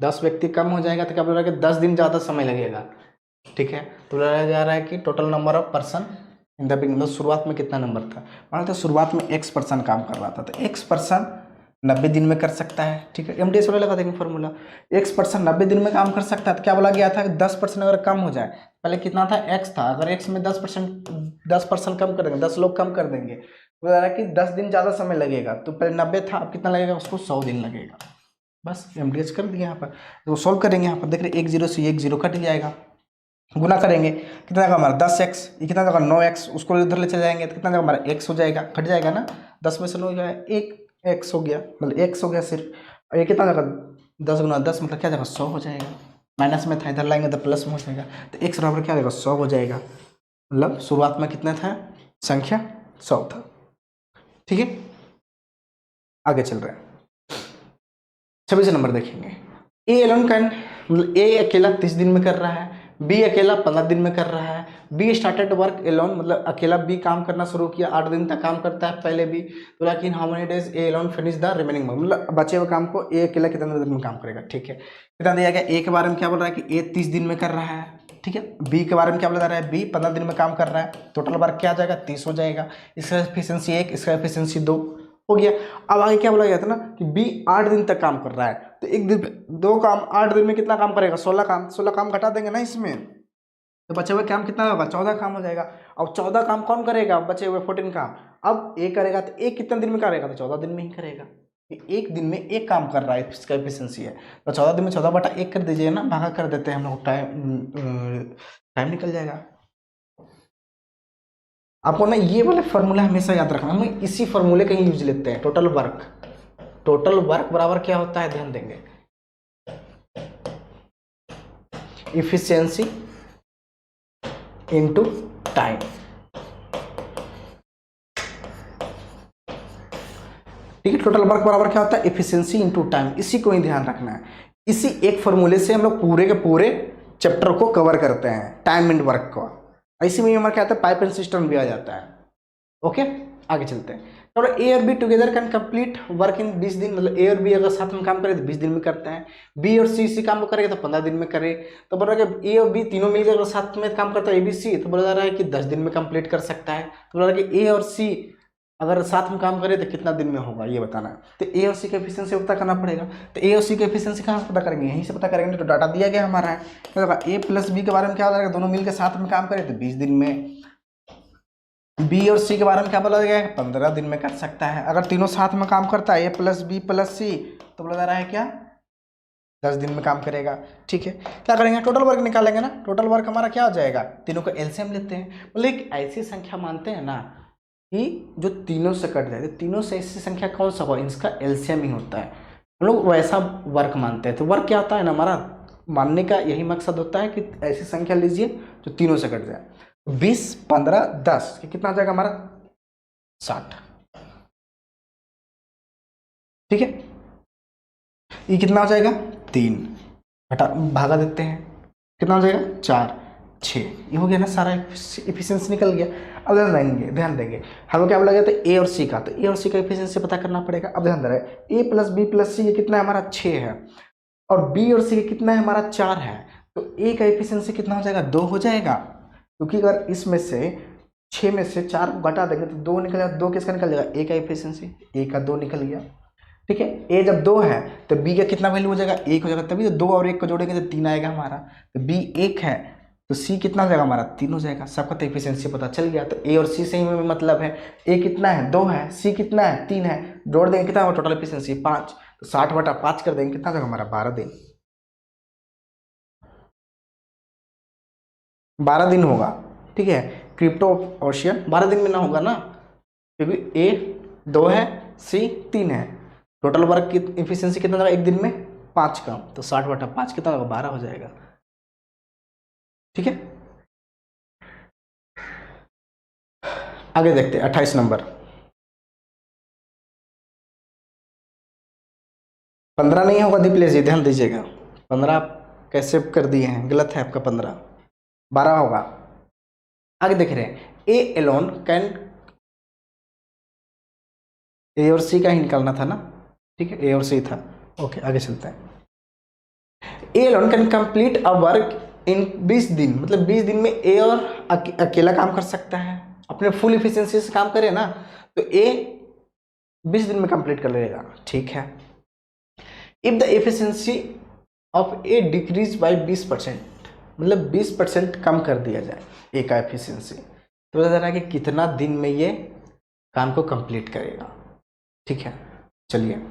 10 व्यक्ति कम हो जाएगा तो क्या बोल रहा है कि 10 दिन ज़्यादा समय लगेगा। ठीक है, तो बोला जा रहा है कि total number of person in the beginning, मतलब शुरुआत में कितना नंबर था, मान लो शुरुआत में x पर्सन काम कर रहा था, तो x पर्सन 90 दिन में कर सकता है। ठीक है, MDS वाले लगा देंगे फॉर्मूला, x पर्सन 90 दिन में काम कर सकता है। तो क्या बोला गया था कि 10% अगर कम हो जाए, पहले कितना था x था, अगर x में 10% कम कर देंगे, 10 लोग कम कर देंगे, तो बोला कि 10 दिन ज़्यादा समय लगेगा। तो पहले 90 था, अब कितना लगेगा, उसको 100 दिन लगेगा। बस MDS कर दिया यहाँ पर। तो सोल्व करेंगे, यहाँ पर देख रहे 1 0 से 1 0 कट जाएगा, गुना करेंगे कितना जाएगा हमारा 10x, ये कितना जाएगा 9x, उसको इधर ले चले जाएंगे तो कितना जाएगा हमारा x हो जाएगा, कट जाएगा ना, 10 में से 9 जाएगा, 1 x हो गया, मतलब x हो गया सिर्फ। और ये कितना जाएगा 10 गुना 10 मतलब क्या जाएगा 100 हो जाएगा, माइनस में था इधर लाएंगे तो प्लस में हो जाएगा, तो x बराबर क्या जाएगा 100 हो जाएगा। मतलब शुरुआत में कितना था, संख्या 100 था। ठीक है, आगे चल रहे हैं, 26 नंबर देखेंगे। ए एलोन कैन, मतलब ए अकेला 30 दिन में कर रहा है, बी अकेला 15 दिन में कर रहा है। बी स्टार्टेड वर्क एलोन, मतलब अकेला बी काम करना शुरू किया, 8 दिन तक काम करता है पहले बी, तो लेकिन how many days A alone finish the remaining work, मतलब बचे हुए काम को ए अकेला कितने दिन में काम करेगा। ठीक है, कितना दिया गया, ए के बारे में क्या बोल रहा है कि ए 30 दिन में कर रहा है। ठीक है, बी के बारे में क्या बोला जा रहा है, बी 15 दिन में काम कर रहा है, टोटल वर्क क्या आ जाएगा 30 हो जाएगा, इसका एफिशिएंसी 1, इसका एफिशिएंसी 2 हो गया। अब आगे क्या बोला गया था ना कि बी 8 दिन तक काम कर रहा है, तो एक दिन 2 काम, 8 दिन में कितना काम करेगा 16 काम, 16 काम घटा देंगे ना इसमें, तो बचे हुए काम कितना होगा 14 काम हो जाएगा। अब 14 काम कौन करेगा, बचे हुए 14 काम अब ए करेगा, तो एक कितने दिन में करेगा, तो 14 दिन में ही करेगा। एक दिन में एक काम कर रहा है, इसका एफिशिएंसी है, तो 14 दिन में 14 बटा 1 कर दीजिए ना, भागा कर देते हैं हम लोग, टाइम निकल जाएगा। आपको ना ये वाले फॉर्मूला हमेशा याद रखना, हम इसी फॉर्मूले का ही यूज लेते हैं। टोटल वर्क बराबर क्या होता है, ध्यान देंगे, इफिशियंसी इनटू टाइम। ठीक है, टोटल वर्क बराबर क्या होता है, इफिशियंसी इनटू टाइम, इसी को ही ध्यान रखना है। इसी एक फॉर्मूले से हम लोग पूरे के पूरे चैप्टर को कवर करते हैं, टाइम एंड वर्क को। इसी में हमारा क्या आता है, पाइप एंड सिस्टम भी आ जाता है। ओके, आगे चलते हैं। तो ए और be together can complete work in 20 दिन, मतलब ए और बी अगर साथ में काम करे तो 20 दिन में करते हैं। बी और सी इसी काम को करेगा तो 15 दिन में करे। तो बोल रहा है कि ए और बी तीनों मिलकर अगर साथ में काम करता है ABC, तो बोला जा रहा है कि 10 दिन में कंप्लीट कर सकता है। तो बोला रहा है कि ए और सी अगर साथ में काम करे तो कितना दिन में होगा ये बताना है। तो ए और सी का एफिशिएंसी पता करना पड़ेगा। तो ए और सी का एफिशिएंसी कहाँ से पता करेंगे, यहीं से पता करेंगे। तो डाटा दिया गया हमारा है, तो ए प्लस बी के बारे में क्या हो जाएगा, दोनों मिलकर साथ में काम करे तो 20 दिन में। बी और सी के बारे में क्या बोला गया है, 15 दिन में कर सकता है। अगर तीनों साथ में काम करता है, ए प्लस बी प्लस सी, तो बोला जा रहा है क्या 10 दिन में काम करेगा। ठीक है, क्या करेंगे, टोटल वर्क निकालेंगे ना। टोटल वर्क हमारा क्या हो जाएगा, तीनों का एलसीएम लेते हैं। मतलब एक ऐसी संख्या मानते हैं ना कि जो तीनों से कट जाए, तो तीनों से ऐसी संख्या कौन सा हो, इसका एलसीएम ही होता है। हम लोग वैसा वर्क मानते हैं। तो वर्क क्या होता है ना, हमारा मानने का यही मकसद होता है कि ऐसी संख्या लीजिए जो तीनों से कट जाए। 20 15 10 कितना आ जाएगा हमारा 60। ठीक है, ये कितना हो जाएगा 3, घटा भागा देते हैं, कितना हो जाएगा 4, 6, ये हो गया ना, सारा इफिशियंसी निकल गया। अब ध्यान देंगे हमें क्या बोला गया था ए और सी का, तो ए और सी का इफिशियंसी पता करना पड़ेगा। अब ध्यान दे रहे हैं ए प्लस बी प्लस सी ये कितना है हमारा 6 है, और बी और सी कितना है हमारा 4 है, तो ए का इफिशियंसी कितना हो जाएगा 2 हो जाएगा, क्योंकि अगर इसमें से 6 में से 4 को घटा देंगे तो 2 निकल जाएगा। 2 किसका निकल जाएगा, ए का इफिशियंसी, ए का 2 निकल गया। ठीक है, ए जब 2 है तो बी का कितना वैल्यू हो जाएगा 1 हो जाएगा, तभी तो 2 और 1 को जोड़ेंगे तो 3 आएगा हमारा, तो बी 1 है तो सी कितना हो जाएगा हमारा 3 हो जाएगा। सबका तो एफिशिएंसी पता चल गया। तो ए और सी से ही में मतलब है, ए कितना है 2 है, सी कितना है 3 है, जोड़ देंगे कितना होगा टोटल एफिशिएंसी 5, तो 60/5 कर देंगे कितना हो जाएगा हमारा 12 दिन। 12 दिन होगा। ठीक है, क्रिप्टो ओशियन 12 दिन में ना होगा ना, क्योंकि ए 2 है, सी 3 है, टोटल वर्क की एफिशिएंसी कितना होगा एक दिन में 5 का, तो 60/5 कितना होगा 12 हो जाएगा। ठीक है, आगे देखते हैं 28 नंबर। 15 नहीं होगा दीपलेश जी, ध्यान दीजिएगा। 15 आप कैसे कर दिए हैं, गलत है आपका 15, 12 होगा। आगे देख रहे हैं ए एलोन कैन, ए और सी का ही निकालना था ना। ठीक है, ए और सी था। ओके, आगे चलते हैं। A alone can complete a work in 20 दिन, मतलब 20 दिन में ए और अकेला काम कर सकता है, अपने फुल इफिशियंसी से काम करे ना, तो ए 20 दिन में कंप्लीट कर लेगा। ठीक है, if the efficiency of A decrease by 20%, मतलब 20% कम कर दिया जाए ए का एफिशिएंसी, तो बता रहा है कि कितना दिन में ये काम को कंप्लीट करेगा। ठीक है, चलिए,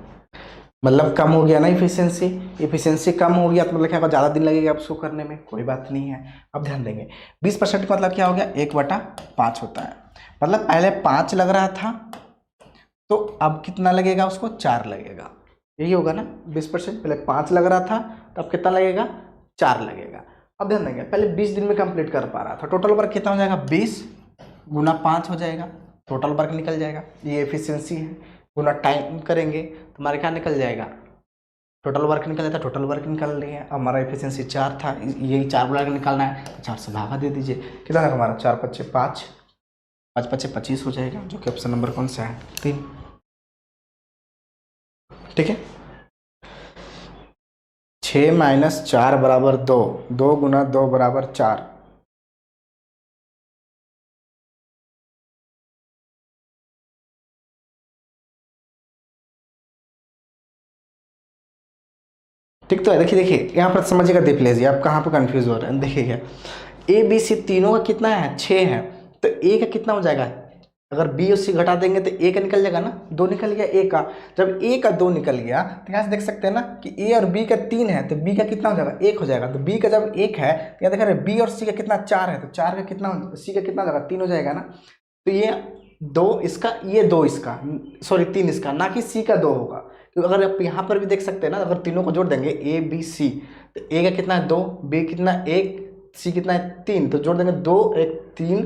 मतलब कम हो गया ना इफिशियंसी, इफिशियंसी कम हो गया तो मतलब क्या होगा ज़्यादा दिन लगेगा उसको करने में, कोई बात नहीं है। अब ध्यान देंगे 20% का मतलब क्या हो गया 1/5 होता है, मतलब पहले 5 लग रहा था तो अब कितना लगेगा उसको 4 लगेगा, यही होगा ना। 20% पहले 5 लग रहा था तो अब कितना लगेगा 4 लगेगा। अब ध्यान देंगे पहले 20 दिन में कंप्लीट कर पा रहा था, टोटल वर्क कितना हो जाएगा 20 गुना 5 हो जाएगा, टोटल वर्क निकल जाएगा। ये एफिशिएंसी है, गुना टाइम करेंगे तो हमारे क्या निकल जाएगा, टोटल वर्क निकल जाता है, टोटल वर्क निकल रही है। हमारा एफिशिएंसी 4 था, यही 4 वर्क निकालना है तो 4 से भागा दे दीजिए, कितना है हमारा 4 × 5 5, 5 × 5 25 हो जाएगा, जो कि ऑप्शन नंबर कौन सा है 3। ठीक है, 6 - 4 = 2, 2 × 2 = 4। ठीक तो है, देखिए देखिए यहाँ पर समझिएगा, देख लीजिए आप कहाँ पर कंफ्यूज हो रहे हैं। देखिएगा ए बी सी तीनों का कितना है 6 है, तो ए का कितना हो जाएगा, अगर बी और सी घटा देंगे तो ए का निकल जाएगा ना, 2 निकल गया ए का। जब ए का 2 निकल गया तो यहाँ से देख सकते हैं ना कि ए और बी का 3 है, तो बी का कितना हो जाएगा 1 हो जाएगा। तो बी का जब 1 है तो यहाँ देख रहे हैं बी और सी का कितना 4 है, तो 4 का कितना, सी का कितना हो जाएगा 3 हो जाएगा ना। तो ये 2 इसका, ये 2 इसका, सॉरी 3 इसका, ना कि सी का 2 होगा। तो अगर आप यहाँ पर भी देख सकते हैं ना, अगर तीनों को जोड़ देंगे ए बी सी, तो ए का कितना है 2, बी कितना 1, सी कितना है 3, तो जोड़ देंगे 2 1 3,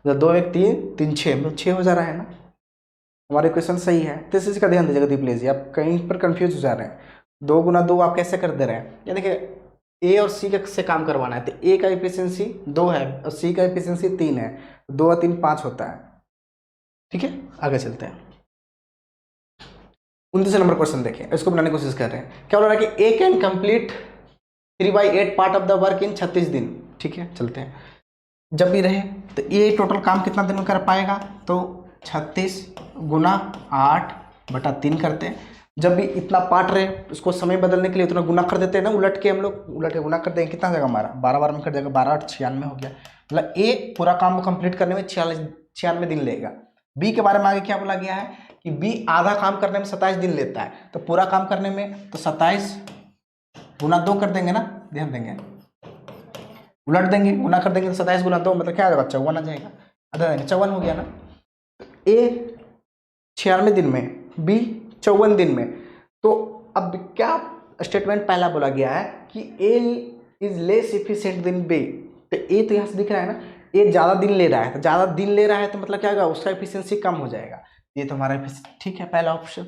2 1 3 3 6, मतलब 6 हो जा रहा है ना। हमारा इक्वेशन सही है। तो इस चीज़ का ध्यान दीजिएगा दीप लीजिए, आप कहीं पर कंफ्यूज हो जा रहे हैं। 2 × 2 आप कैसे कर दे रहे हैं, या देखिए ए और सी से काम करवाना है, तो ए का एफिशिएंसी 2 है और सी का एफिशिएंसी 3 है, 2 और 3 5 होता है। ठीक है, आगे चलते हैं। 29 नंबर क्वेश्चन देखें, इसको बनाने की कोशिश कर रहे हैं। क्या बोल रहा है कि A can complete 3/8 part of the work in 36 दिन। ठीक है, चलते हैं। जब भी रहे तो ये टोटल काम कितना दिन में कर पाएगा, तो 36 × 8/3 करते हैं। जब भी इतना पार्ट रहे उसको समय बदलने के लिए उतना गुना कर देते हैं ना, उलट के हम लोग उलट के गुना कर देंगे, कितना हो जाएगा हमारा 12 बार में कर जाएगा, 12 8 96 हो गया। मतलब ए पूरा काम को कंप्लीट करने में 96 दिन लेगा। बी के बारे में आगे क्या बोला गया है कि बी आधा काम करने में 27 दिन लेता है, तो पूरा काम करने में तो 27 × 2 कर देंगे ना, ध्यान देंगे उलट देंगे, गुना कर देंगे तो 27 × 2 मतलब क्या आ जाएगा 54 आ जाएगा, आधा देंगे 54 हो गया ना। ए 96 दिन में, बी 54 दिन में। तो अब क्या स्टेटमेंट पहला बोला गया है कि A is less efficient than B, तो ए तो यहाँ से दिख रहा है ना, ए ज़्यादा दिन ले रहा है, तो ज़्यादा दिन ले रहा है तो मतलब क्या होगा उसका एफिशिएंसी कम हो जाएगा। ये तो हमारा ठीक है, पहला ऑप्शन,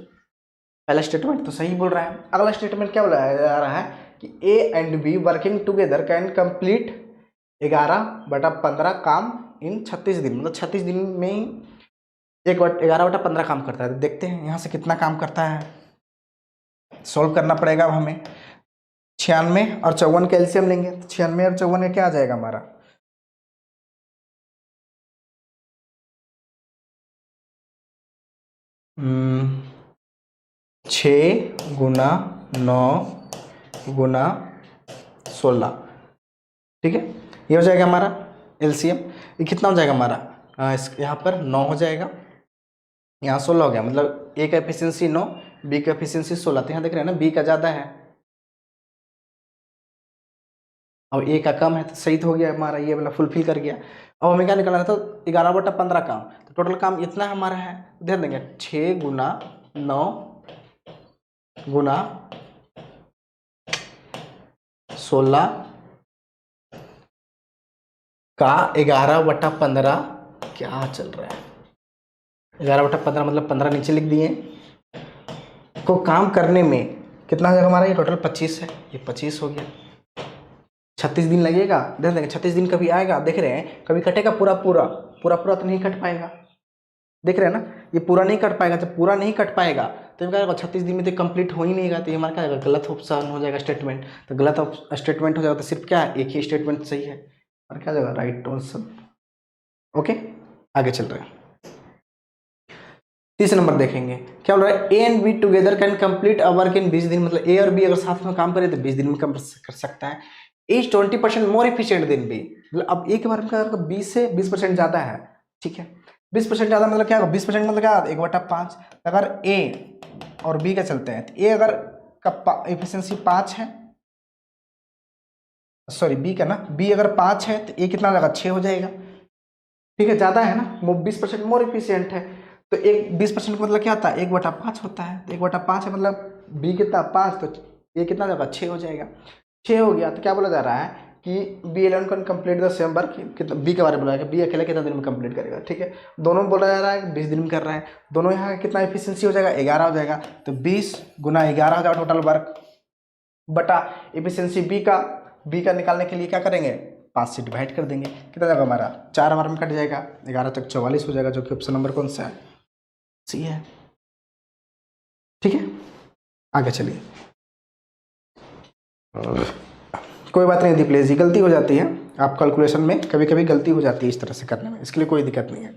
पहला स्टेटमेंट तो सही बोल रहा है। अगला स्टेटमेंट क्या बोला जा रहा है कि ए and be working together can complete 11/15 काम इन 36 दिन, मतलब 36 दिन में ही 11/15 काम करता है। तो देखते हैं यहाँ से कितना काम करता है, सॉल्व करना पड़ेगा अब हमें। 96 और 54 का एलसीएम लेंगे, तो 96 और 54 का क्या आ जाएगा हमारा, 6 × 9 × 16, ठीक है। ये हो जाएगा हमारा एलसीएम। ये कितना हो जाएगा हमारा, यहाँ पर 9 हो जाएगा, यहाँ 16 हो गया, मतलब ए का एफिशिएंसी 9, बी का एफिशिएंसी 16। तो यहाँ देख रहे हैं ना, बी का ज़्यादा है और ए का कम है, तो सही तो हो गया हमारा, ये वाला फुलफिल कर गया। अब हमें क्या निकालना था, तो 11/15 काम, तो टोटल काम इतना हमारा है। ध्यान देंगे 6 × 9 × 16 का 11/15 क्या चल रहा है, 11/15 मतलब 15 नीचे लिख दिए। को काम करने में कितना हो जाएगा हमारा, ये टोटल 25 है, ये 25 हो गया। 36 दिन लगेगा, ध्यान देंगे 36 दिन कभी आएगा, देख रहे हैं कभी कटेगा पूरा पूरा, पूरा पूरा तो नहीं कट पाएगा, देख रहे हैं ना, ये पूरा नहीं कट पाएगा। जब पूरा नहीं कट पाएगा तो ये क्या होगा, 36 दिन में तो कंप्लीट हो ही नहीं गा, तो ये हमारा क्या होगा, गलत ऑप्शन हो जाएगा स्टेटमेंट। तो गलत स्टेटमेंट हो जाएगा, तो सिर्फ क्या है, एक ही स्टेटमेंट सही है, और क्या जाएगा, राइट ऑप्शन। ओके, आगे चल रहे हैं। तीसरा नंबर देखेंगे, क्या बोल रहा है, ए and be together can complete a work in 20 दिन, मतलब ए और बी अगर साथ में काम करें तो 20 दिन में कर सकता है। Is 20% more efficient than B, मतलब अब ए के बारे में क्या, 20 से 20% ज़्यादा है, ठीक है। 20% ज़्यादा मतलब क्या होगा, 20% मतलब क्या, 1/5। अगर ए और बी का चलते हैं, तो ए अगर का एफिशिएंसी 5 है, सॉरी बी का ना, बी अगर 5 है तो ए कितना लगा, 6 हो जाएगा, ठीक है, ज़्यादा है ना, वो 20% मोर इफिशियंट है। तो एक 20% का मतलब क्या होता है, 1/5 होता है, तो 1/5 है, मतलब बी कितना 5, तो ये कितना जाएगा, 6 हो जाएगा। 6 हो गया, तो क्या बोला जा रहा है कि B 11 can complete the same work, कितना बी के बारे में बोला है, बी अकेला कितना दिन में कंप्लीट करेगा, ठीक है। दोनों बोला जा रहा है 20 दिन में कर रहा है, दोनों यहाँ कितना एफिशिएंसी हो जाएगा, 11 हो जाएगा। तो 20 × 11 हो जाएगा टोटल वर्क, बटा एफिशिएंसी बी का निकालने के लिए क्या करेंगे, 5 से डिवाइड कर देंगे, कितना जाएगा हमारा, 4 बार में कट जाएगा, 11 तक 44 हो जाएगा, जो कि ऑप्शन नंबर कौन सा है, सी है, ठीक है। आगे चलिए, कोई बात नहीं दीप प्लीज, गलती हो जाती है, आप कैलकुलेशन में कभी कभी गलती हो जाती है इस तरह से करने में, इसके लिए कोई दिक्कत नहीं है।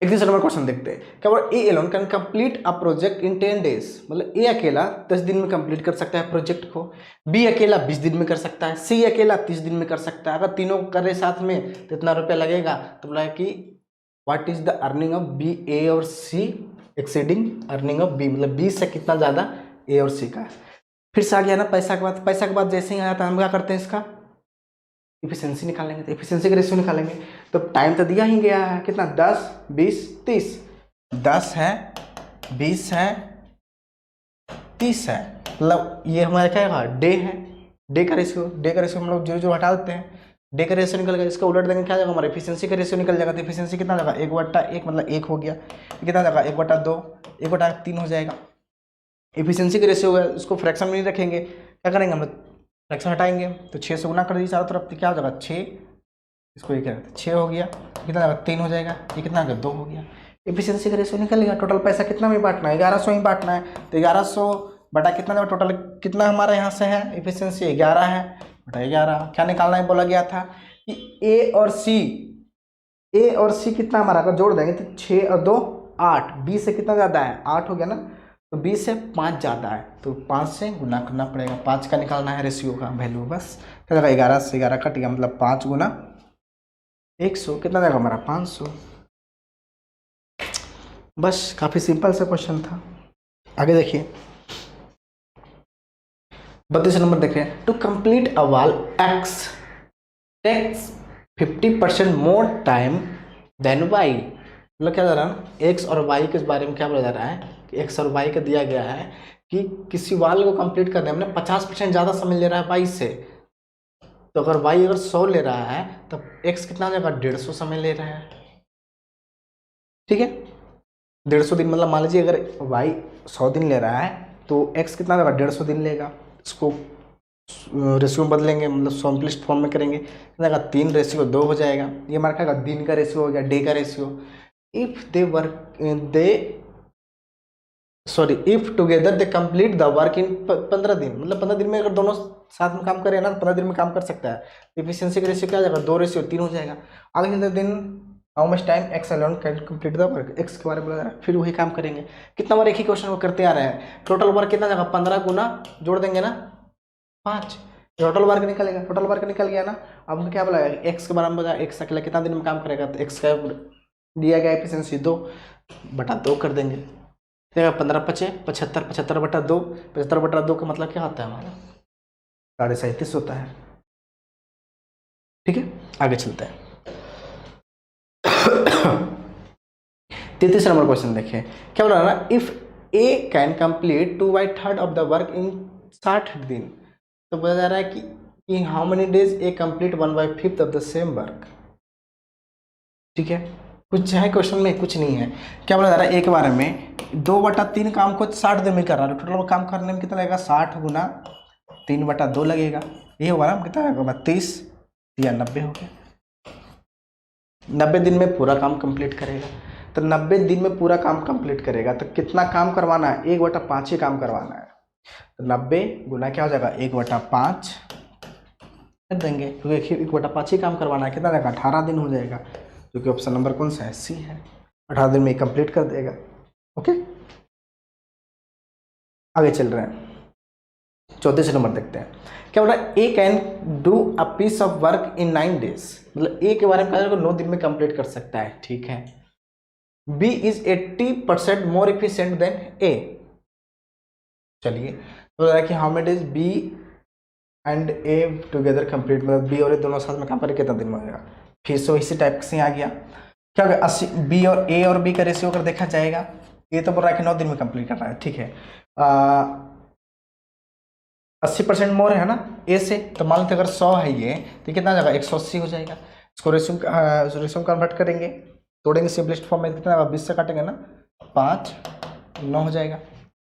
एक दूसरा नंबर क्वेश्चन देखते हैं, क्या बोला, A alone can complete a project in 10 days, मतलब ए अकेला 10 दिन में कंप्लीट कर सकता है प्रोजेक्ट को, बी अकेला 20 दिन में कर सकता है, सी अकेला 30 दिन में कर सकता है। अगर तीनों कर रहे साथ में तो इतना रुपया लगेगा, तो बोला कि what is the earning of B, A और C exceeding earning of B, मतलब बी से कितना ज़्यादा ए और सी का है। फिर से आ गया ना पैसा के बाद, पैसा के बाद जैसे ही आया था हम क्या करते हैं, इसका इफिशिएंसी निकालेंगे, तो इफिशिएंसी का रेशियो निकालेंगे। तो टाइम तो दिया ही गया है, कितना 10 20 30, 10 है 20 है 30 है, मतलब ये हमारा क्या है, डे है, डे का रेशियो हम लोग जो जो हटा देते हैं, डे का रेशियो निकल गया, इसका उलट देंगे क्या जाएगा, हमारा एफिशिएंसी का रेशियो निकल जाएगा। तो एफिशिएंसी कितना जाएगा, 1/1, मतलब 1 हो गया, कितना जाएगा 1/2, 1/3 हो जाएगा। एफिशिएंसी का रेशियो है, उसको फ्रैक्शन में नहीं रखेंगे, क्या करेंगे हम, फ्रैक्शन हटाएंगे, तो 6 से गुना कर दीजिए चारों तरफ, तो क्या हो जाएगा 6, इसको ये क्या कहते हैं 6 हो गया, कितना जाएगा 3 हो जाएगा, ये कितना आ गया 2 हो गया। एफिशिएंसी का रेशियो निकल गया। टोटल पैसा कितना में बांटना है, 1100 ही बांटना है, तो 1100 बटा कितना जाएगा, टोटल कितना हमारा यहाँ से है एफिशिएंसी 11 है, बटा 11 क्या निकालना है, बोला गया था कि ए और सी कितना हमारा, अगर जोड़ देंगे तो 6 और 2 8, 20 से कितना ज़्यादा है, 8 हो गया ना, तो 20 से 5 ज़्यादा है, तो 5 से गुना करना पड़ेगा, 5 का निकालना है रेशियो का वैल्यू, बस क्या जाएगा 11 से 11 कट गया, मतलब 5 × 100 कितना जाएगा हमारा 500। बस काफ़ी सिंपल सा क्वेश्चन था। आगे देखिए 32 नंबर देख रहे हैं, to complete a wall X takes 50% more time than Y, मतलब क्या जा रहा है ना, एक्स और वाई के बारे में क्या बोला जा रहा है कि एक्स और वाई का दिया गया है कि किसी वाल को कंप्लीट करने में 50% ज़्यादा समय ले रहा है वाई से। तो अगर वाई अगर 100 ले रहा है तो एक्स कितना जाएगा, 150 समय ले रहा है, ठीक है। 150 दिन, मतलब मान लीजिए अगर वाई 100 दिन ले रहा है तो एक्स कितना जाएगा, 150 दिन लेगा। इसको रेशियो बदलेंगे, मतलब सिंपलेस्ट फॉर्म में करेंगे, कितना का 3:2 हो जाएगा। ये हमारा क्या होगा, दिन का रेशियो हो गया, डे का ratio. If they work they sorry if together they complete the work in 15 दिन, मतलब 15 दिन में अगर दोनों साथ में काम करें ना तो 15 दिन में काम कर सकता है। इफिशियंसी का रेशियो क्या हो जाएगा, 2:3 हो जाएगा। आगे चलते दिन how much time x alone can complete the work, x के बारे में बोला जा रहा है, फिर वही काम करेंगे। कितना बार एक ही क्वेश्चन को करते आ रहे हैं। टोटल वर्क कितना जाएगा, 15 गुना जोड़ देंगे ना 5, टोटल वर्क निकलेगा। टोटल वर्क निकल गया ना। अब हमको क्या बोला, एक्स के बारे में बोला, एक्स अकेला कितना दिन में काम करेगा, तो एक्स का दिया गया एफिशिएंसी 2/2 कर देंगे। 15×5 = 75, 75/2, 75/2 का मतलब क्या होता है हमारा 37.5 होता है। ठीक है, आगे चलते हैं। 33 नंबर क्वेश्चन देखिए, क्या बोला ना, if A can complete 2/3 of the work इन 60 दिन, तो बोला जा रहा है कि in how many days a complete 1/5 of the same work। ठीक है, कुछ है क्वेश्चन में, कुछ नहीं है। क्या बोला जा रहा है, एक बार में 2/3 काम को 60 दिन में कर रहा है, टोटल काम करने में कितना लगेगा, 60 गुना 3/2 लगेगा। ये होगा ना, कितना होगा 32 या 90 हो गया। 90 दिन में पूरा काम कंप्लीट करेगा, तो 90 दिन में पूरा काम कंप्लीट करेगा तो कितना काम करवाना है, 1/5 ही काम करवाना है। तो 90 गुना क्या हो जाएगा, 1/5 कर देंगे, क्योंकि 1/5 ही काम करवाना है। कितना लगेगा, 18 दिन हो जाएगा, क्योंकि ऑप्शन नंबर कौन सा है, सी है। 18 दिन में कंप्लीट कर देगा। ओके, आगे चल रहे हैं, 34 नंबर देखते हैं। क्या बोला, A can do a piece of work in 9 days, मतलब ए के बारे में कहा 9 दिन में कंप्लीट कर सकता है। ठीक है, B is 80% more efficient than A. चलिए, तो कि how many days B and A together complete, मतलब बी और ए दोनों साथ में काम करें कितना दिन में होगा। फिर से इसी टाइप से आ गया, क्या होगा, 80 बी और ए और बी का रेशियो अगर देखा जाएगा, ये तो बोल रहा है कि 9 दिन में कंप्लीट कर रहा है। ठीक है, 80% मोर है ना ए से, तो मान लेते अगर 100 है ये, तो कितना जाएगा, 180 हो जाएगा। इसको रेशियो कन्वर्ट करेंगे, तोड़ेंगे सिंपलेस्ट फॉर्म में, कितना 20 से काटेंगे ना, 5 9 हो जाएगा।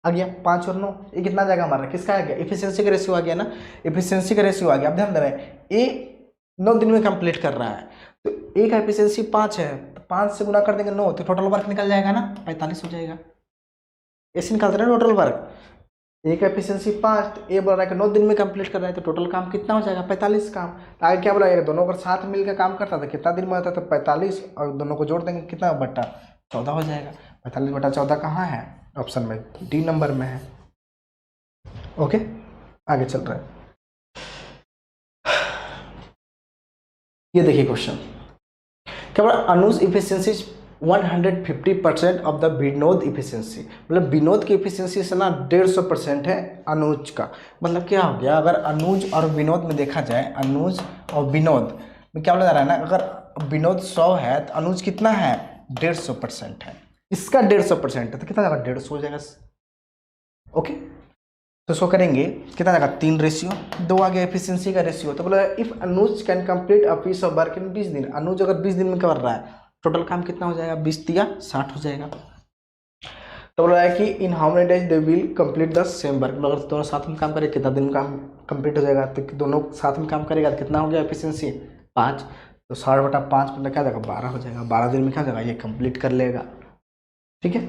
आ गया 5 और 9, ये कितना जाएगा हमारा, किसका आ गया, इफिशियंसी का रेशियो आ गया ना, इफिशियंसी का रेशियो आ गया। अब ध्यान दे रहे हैं, ए 9 दिन में कंप्लीट कर रहा है, तो ए का एफिशिएंसी 5 है, तो 5 से गुना कर देंगे 9, तो टोटल वर्क निकल जाएगा ना 45 हो जाएगा। ऐसे निकालते हैं टोटल वर्क, ए का एफिशिएंसी 5, तो ए बोल रहा है कि 9 दिन में कंप्लीट कर रहा है, तो टोटल काम कितना हो जाएगा, 45 काम। तो आगे क्या बोला, दोनों अगर साथ मिलकर काम करता था कितना दिन में होता, तो 45, और दोनों को जोड़ देंगे कितना 14 हो जाएगा। 45/14 कहाँ है, ऑप्शन में डी नंबर में है। ओके, आगे चल रहा है। ये देखिए क्वेश्चन, क्या बोला, Anuj efficiency 150% of the Vinod efficiency, मतलब विनोद की इफिशियंसी से ना 150% है अनुज का। मतलब क्या हो गया, अगर अनुज और विनोद में देखा जाए, अनुज और विनोद में क्या बोला जा रहा है ना, अगर विनोद 100 है तो अनुज कितना है, 150% है। इसका 150% है, तो कितना जाएगा, 150 हो जाएगा। ओके, तो इसको करेंगे, कितना जाएगा, 3:2 आ गया एफिशिएंसी का रेशियो। तो बोला if Anuj can complete a piece of work in 20 दिन, अनुज अगर 20 दिन में कर रहा है, टोटल काम कितना हो जाएगा, 20 या 60 हो जाएगा। तो बोला है कि in how many days they will complete the same work, अगर दोनों साथ में काम करें कितना दिन में काम कंप्लीट हो जाएगा, तो दोनों साथ में काम करेगा तो कितना हो गया एफिशिएंसी 5, तो 60/5 मतलब क्या जाएगा, 12 हो जाएगा। 12 दिन में क्या जाएगा, ये कंप्लीट कर लेगा। ठीक है,